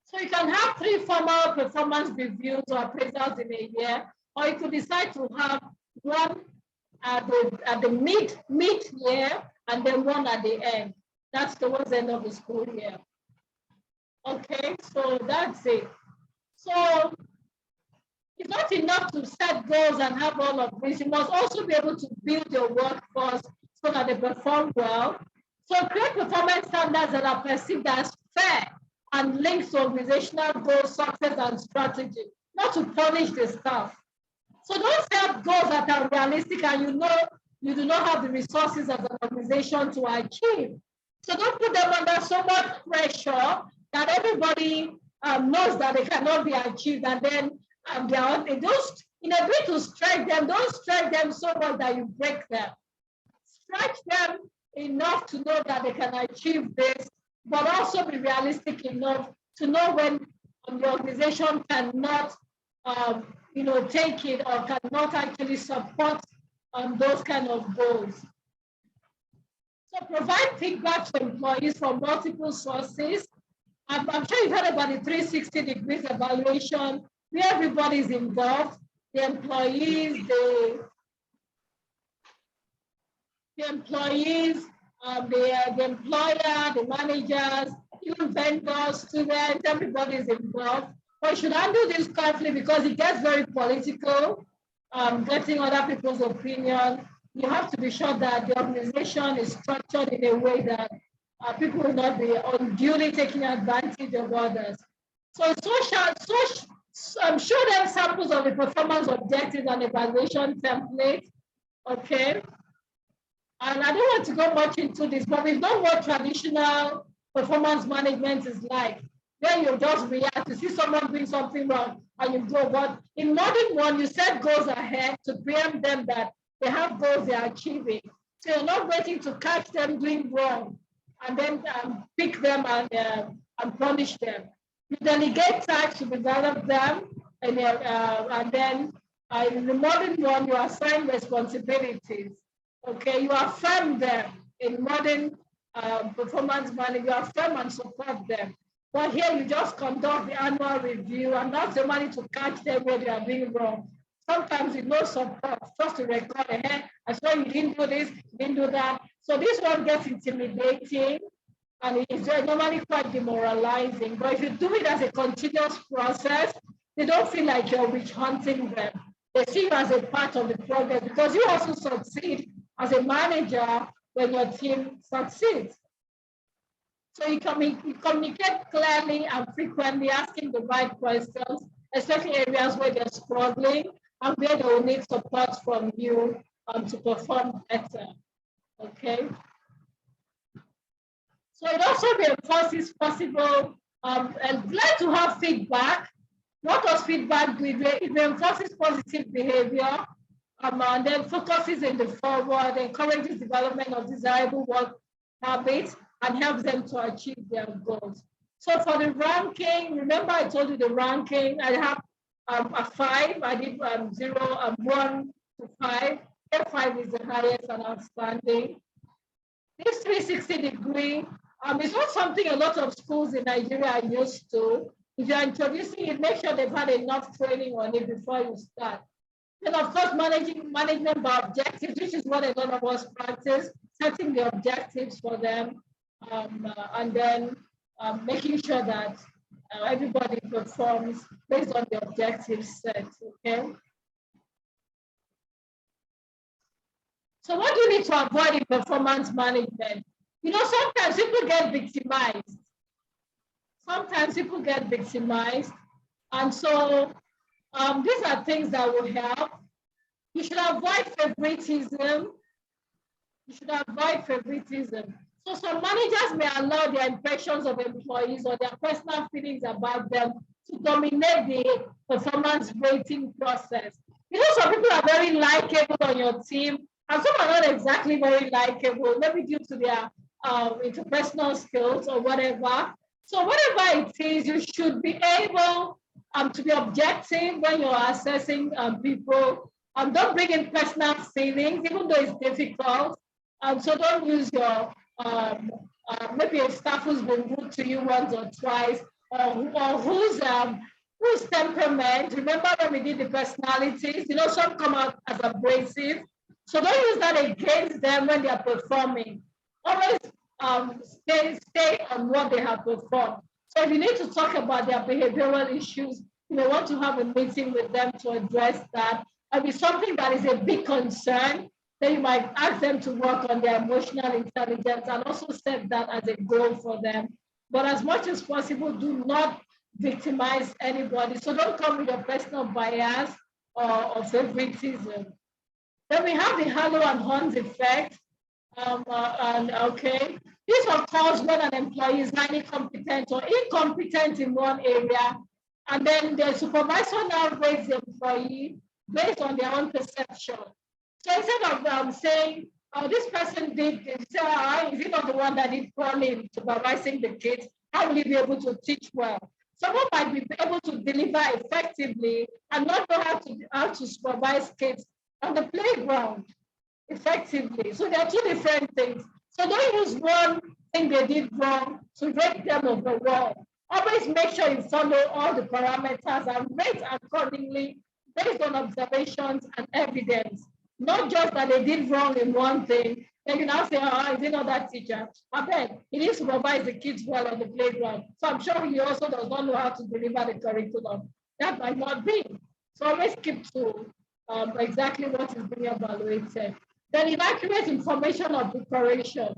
So you can have 3 formal performance reviews or appraisals in a year, or you could decide to have one at the mid-year and then one at the end. That's towards the end of the school year. Okay, so that's it. So it's not enough to set goals and have all of this. You must also be able to build your workforce so that they perform well. So create performance standards that are perceived as fair and linked to organizational goals, success, and strategy, not to punish the staff. So don't set goals that are realistic and you know you do not have the resources as an organization to achieve. So don't put them under so much pressure that everybody knows that they cannot be achieved, and then they just, in a bit to stretch them, don't stretch them so much that you break them. Stretch them enough to know that they can achieve this, but also be realistic enough to know when the organization cannot you know, take it or cannot actually support those kind of goals. So provide feedback to employees from multiple sources. I'm sure you've heard about the 360 degrees evaluation, where everybody is involved, the employees, the employer, the managers, even vendors, students, everybody is involved. But you should handle this carefully because it gets very political, getting other people's opinion. You have to be sure that the organization is structured in a way that people will not be unduly taking advantage of others. So show them samples of the performance objectives and evaluation template, okay? And I don't want to go much into this, but we know what traditional performance management is like. Then you just react to see someone doing something wrong and you go, but in modern one, you set goals ahead to preempt them that they have goals they are achieving. So you're not waiting to catch them doing wrong and then pick them and punish them. You delegate tasks to develop them, and then in the modern one, you assign responsibilities. Okay, you affirm them in modern performance management, you affirm and support them. But here you just conduct the annual review and ask the money to catch them where they are doing wrong. Sometimes with no support, just to record ahead. I saw you didn't do this, you didn't do that. So this one gets intimidating and it is normally quite demoralizing. But if you do it as a continuous process, they don't feel like you're witch hunting them. They see you as a part of the progress because you also succeed as a manager when your team succeeds. So you communicate clearly and frequently, asking the right questions, especially areas where they're struggling and where they will need support from you to perform better, okay? So it also reinforces possible, and glad to have feedback. What does feedback do? It reinforces positive behavior, and then focuses in the forward, encourages development of desirable work habits, and helps them to achieve their goals. So for the ranking, remember I told you the ranking, I have a 5, I did 0, 1 to 5. Here 5 is the highest and outstanding. This 360 degree, it's not something a lot of schools in Nigeria are used to. If you're introducing it, make sure they've had enough training on it before you start. Then of course, management by objectives, which is what a lot of us practice, setting the objectives for them, and then making sure that everybody performs based on the objectives set, okay? So what do you need to avoid in performance management? You know, sometimes people get victimized. Sometimes people get victimized. And so these are things that will help. You should avoid favoritism. You should avoid favoritism. So some managers may allow their impressions of employees or their personal feelings about them to dominate the performance rating process. You know, some people are very likable on your team, and some are not exactly very likable, maybe due to their interpersonal skills or whatever. So whatever it is, you should be able to be objective when you're assessing people. Don't bring in personal feelings, even though it's difficult. So don't use your maybe a staff who's been rude to you once or twice, or whose temperament. Remember when we did the personalities? You know, some come out as abrasive. So don't use that against them when they are performing. Always stay on what they have performed. So if you need to talk about their behavioral issues, you may want to have a meeting with them to address that. If it's something that is a big concern, then you might ask them to work on their emotional intelligence and also set that as a goal for them. But as much as possible, do not victimize anybody. So don't come with your personal bias or favoritism. Then we have the halo and horns effect. This occurs when an employee is highly competent or incompetent in one area, and then the supervisor now rates the employee based on their own perception. So instead of saying, oh, this person did this, is he not the one that did poorly in supervising the kids? How will he be able to teach well? Someone might be able to deliver effectively and not know how to supervise kids on the playground effectively. So there are two different things. So don't use one thing they did wrong to rate them overall. Always make sure you follow all the parameters and rate accordingly based on observations and evidence. Not just that they did wrong in one thing, then you now say, oh, is it not that teacher? I bet he needs to supervise the kids well on the playground. So I'm sure he also does not know how to deliver the curriculum. That might not be. So always keep to exactly what is being evaluated. Then inaccurate information of preparation.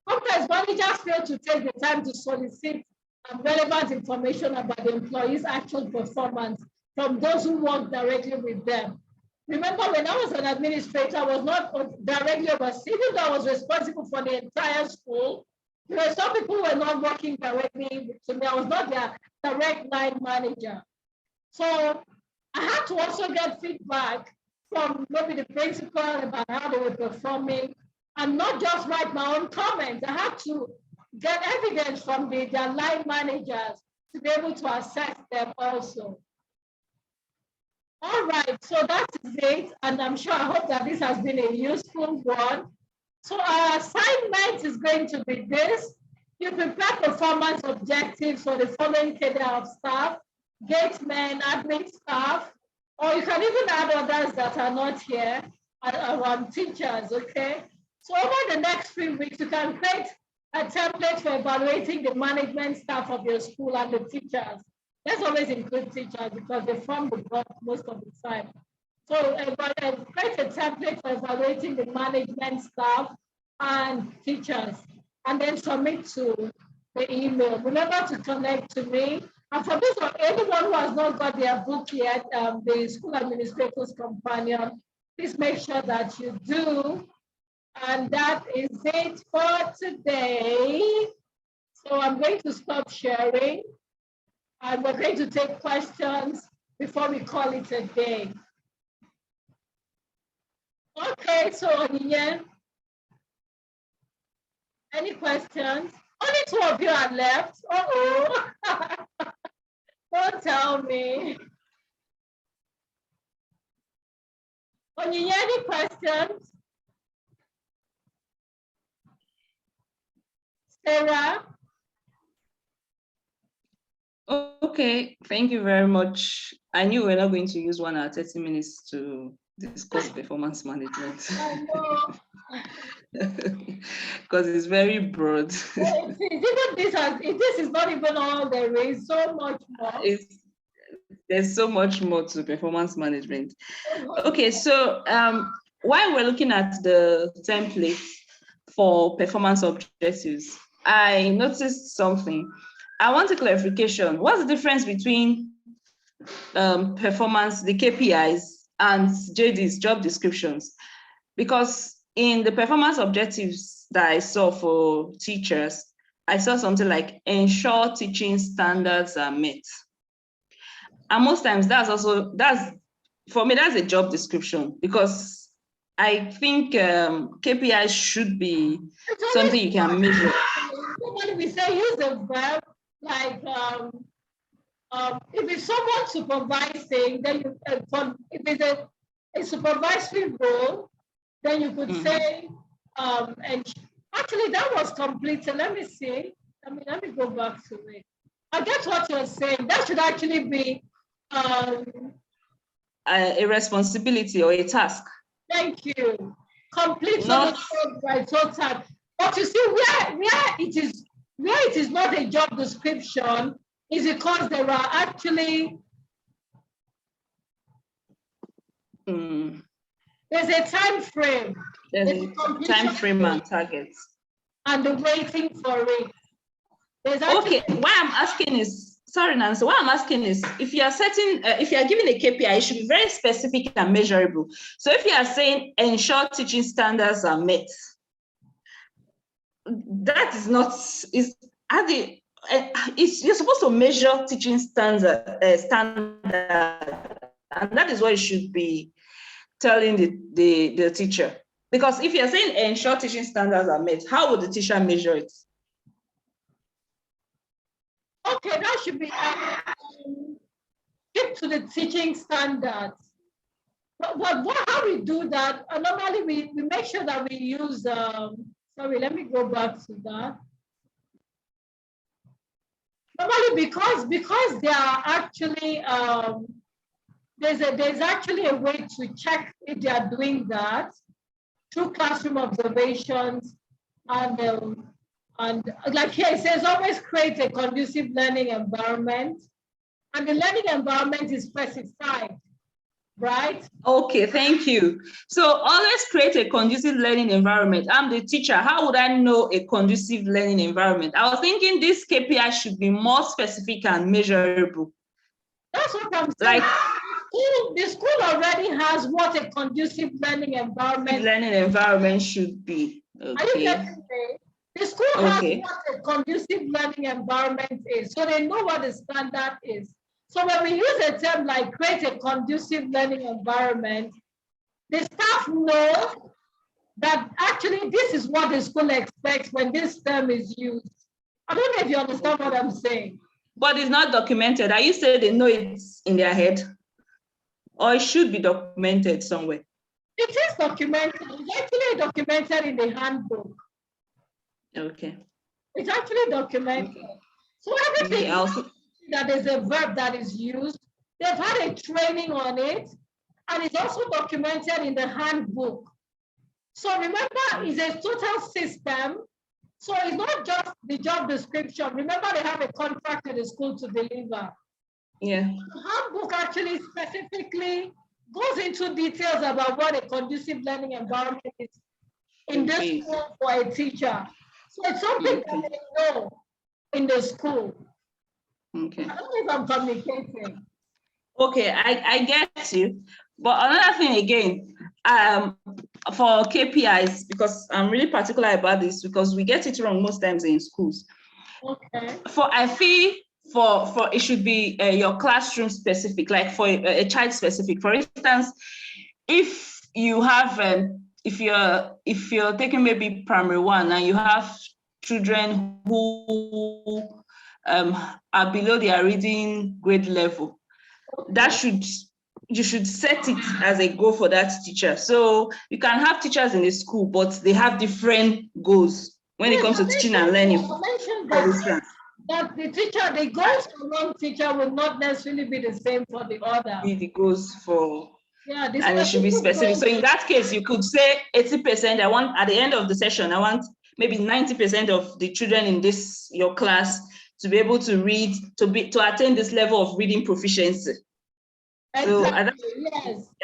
Sometimes managers fail to take the time to solicit relevant information about the employee's actual performance from those who work directly with them. Remember, when I was an administrator, I was not directly overseeing, even though I was responsible for the entire school. There were some people who were not working directly to me. I was not their direct line manager. So I had to also get feedback from maybe the principal about how they were performing, and not just write my own comments. I had to get evidence from their line managers to be able to assess them also. All right, so that's it. And I'm sure, I hope that this has been a useful one. So our assignment is going to be this. You prepare performance objectives for the following cadre of staff: gatemen, admin staff, or you can even add others that are not here, around teachers, okay? So over the next 3 weeks, you can create a template for evaluating the management staff of your school and the teachers. Let's always include teachers because they form the bulk most of the time. So create a template for evaluating the management staff and teachers, and then submit to the email. Remember to connect to me. And for this one, anyone who has not got their book yet, the School Administrator's Companion, please make sure that you do. And that is it for today. So I'm going to stop sharing. And we're going to take questions before we call it a day. Okay, so Onyinye, any questions? Only 2 of you are left. Uh-oh. Don't tell me. Onyinye, any questions? Sarah? Okay, thank you very much. I knew we were not going to use 1 hour, 30 minutes to discuss performance management. I know. Because it's very broad. Even this is not even all there is, so much more. There's so much more to performance management. Okay, so while we're looking at the template for performance objectives, I noticed something. I want a clarification. What's the difference between performance, the KPIs, and JDs, job descriptions, because in the performance objectives that I saw for teachers, I saw something like ensure teaching standards are met. And most times that's for me, that's a job description, because I think KPIs should be something you can measure. When we say use the verb, like if it's someone supervising, then you, if it's a supervisory role, then you could say, and actually that was completed. Let me see. Let me go back to it. I get what you're saying. That should actually be a responsibility or a task. Thank you. Complete by total. But you see, where it is not a job description is because there are actually there's a time frame. There's a time frame and targets. And the waiting for it. Okay, why I'm asking is, sorry, Nancy, what I'm asking is, if you are giving a KPI, it should be very specific and measurable. So if you are saying ensure teaching standards are met, that is not, you're supposed to measure teaching standard, and that is what you should be telling the teacher. Because if you're saying ensure teaching standards are met, how would the teacher measure it? Okay, that should be keep to the teaching standards. But how we do that? Normally we make sure that we use. Sorry, let me go back to that. Normally, because there are actually there's actually a way to check if they are doing that through classroom observations, and like here it says always create a conducive learning environment, and the learning environment is specified, right? Okay, thank you. So always create a conducive learning environment. I'm the teacher. How would I know a conducive learning environment? I was thinking this KPI should be more specific and measurable. That's what I'm saying. Like, the school already has what a conducive learning environment should be. Okay. Are you getting me? The school has what a conducive learning environment is, so they know what the standard is. So when we use a term like create a conducive learning environment, the staff know that actually this is what the school expects when this term is used. I don't know if you understand what I'm saying. But it's not documented. Are you saying they know it's in their head? Or it should be documented somewhere? It is documented. It's actually documented in the handbook. Okay. It's actually documented. Okay. So everything that is a verb that is used, they've had a training on it, and it's also documented in the handbook. So remember, it's a total system. So it's not just the job description. Remember, they have a contract with the school to deliver. Yeah. The handbook actually specifically goes into details about what a conducive learning environment is in this school for a teacher. So it's something that they know in the school. Okay. I don't know if I'm communicating. Okay, I get you. But another thing again, for KPIs, because I'm really particular about this because we get it wrong most times in schools. Okay. I feel for it should be your classroom specific, like for a child specific. For instance, if you have if you're taking maybe primary 1 and you have children who are below their reading grade level, you should set it as a goal for that teacher. So you can have teachers in a school, but they have different goals when it comes to teaching and learning. That the goals for one teacher will not necessarily be the same for the other. The goals for, and it should be specific. So in that case, you could say 80%. I want at the end of the session, I want maybe 90% of the children in your class to be able to read, to attain this level of reading proficiency. Exactly. So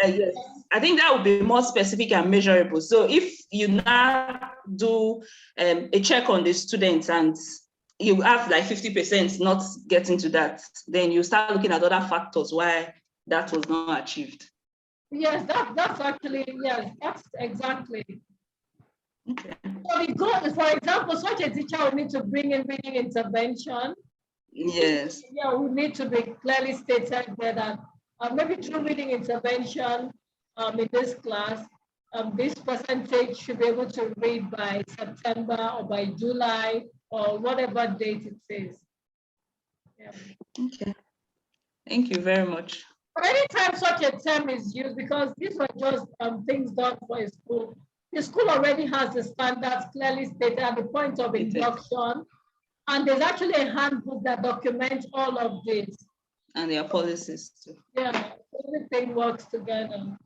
yes. I think that would be more specific and measurable. So if you now do a check on the students and you have like 50% not getting to that, then you start looking at other factors why that was not achieved. Yes, that's actually, yes, that's exactly. Okay. So we go, for example, such a teacher will need to bring in reading intervention. Yes. Yeah, we need to be clearly stated there that maybe through reading intervention in this class, this percentage should be able to read by September or by July or whatever date it is. Yeah. Okay. Thank you very much. But anytime such a term is used, because these were just things done for a school, the school already has the standards clearly stated at the point of induction, and there's actually a handbook that documents all of this. And their policies too. Yeah, everything works together.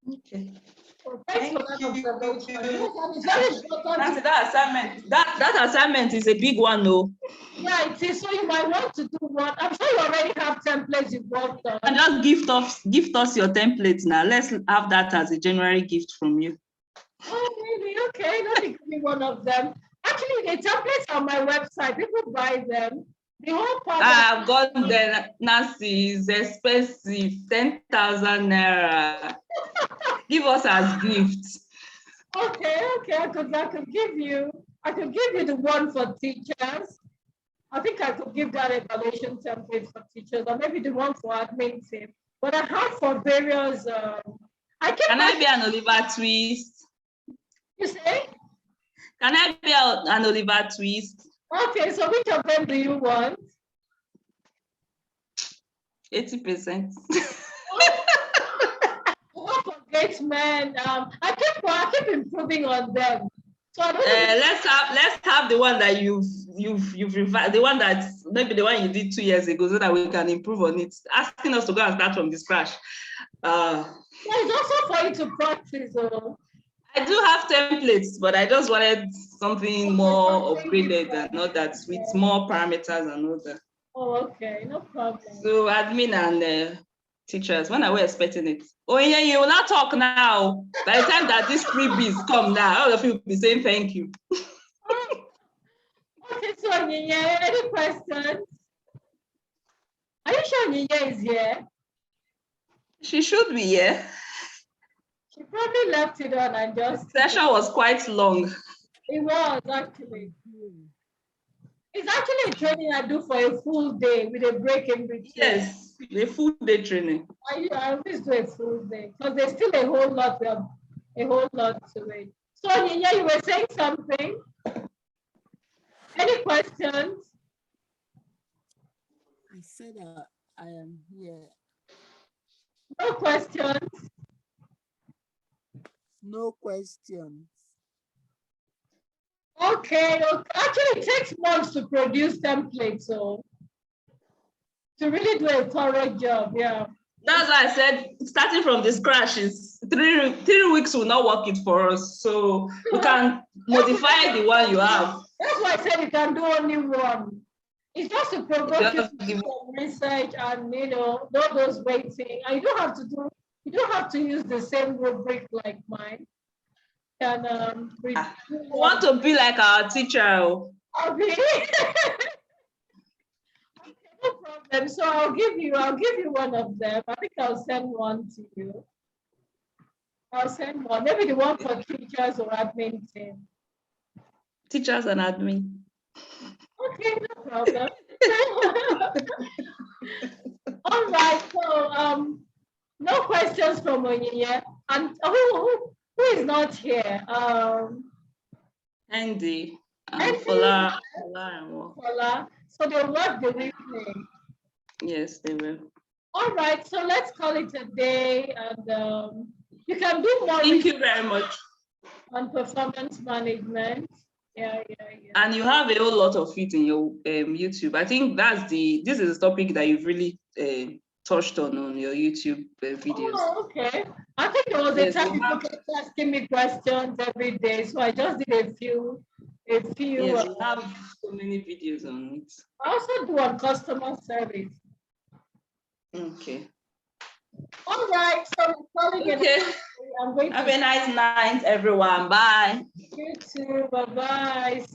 Okay. So thanks for that observation. Yes, and it's very important. That assignment. That assignment is a big one, though. Yeah, it is. So you might want to do what? I'm sure you already have templates you've worked on. And just gift us your templates now. Let's have that as a January gift from you. Oh, really? Okay, let me give you one of them. Actually, the templates on my website, people buy them. The whole part. I've got the Nancy is expensive, 10,000 naira. Give us as gifts. Okay, I could give you the one for teachers. I think I could give that evaluation template for teachers, or maybe the one for admin team. But I have for various. Can I be an Oliver Twist? You say? Can I be an Oliver Twist? Okay, so which of them do you want? 80%. Great man. I keep improving on them. So I don't let's have the one that you've revised, the one that's maybe the one you did 2 years ago, so that we can improve on it. Asking us to go and start from the scratch. Yeah, it's also for you to practice. I do have templates, but I just wanted something more upgraded and all that, with more parameters and all that. Oh, okay, no problem. So admin and teachers, when are we expecting it? Oh yeah, you will not talk now. By the time that these freebies come now, all of you will be saying thank you. Okay, so Onyinye, any questions? Are you sure Onyinye is here? She should be here. She probably left it on and just. Session was quite long. It was actually. It's actually a training I do for a full day with a break in between. Yes, the full day training. I always do a full day because there's still a whole lot to it. So Onyinye, you were saying something? Any questions? I said I am here. No questions? No questions. Okay. Actually, it takes months to produce templates, so to really do a thorough job, yeah. That's why I said starting from the scratch is 3 weeks will not work it for us. So we can modify the one you have. That's why I said you can do only one. It's just to provoke you to do some research and all those waiting. And you don't have to use the same rubric like mine. And we want to be like our teacher. Okay. No problem. So I'll give you one of them. I think I'll send one to you. I'll send one. Maybe the one for teachers or admin team. Teachers and admin. Okay, no problem. All right. So no questions from Onyinye. And who is not here? Andy and Fola. So they'll work the evening. Yes, they will. All right, so let's call it a day, and you can do more. Thank you very much. On performance management. Yeah. And you have a whole lot of it in your YouTube. I think this is a topic that you've really touched on your YouTube videos. Oh, okay. I think there was a time people kept asking me questions every day, so I just did a few. Yes, you have so many videos on it. I also do on customer service. Okay. All right, so I'm calling it. I'm going to have a nice night, everyone. Bye. You too. Bye-bye.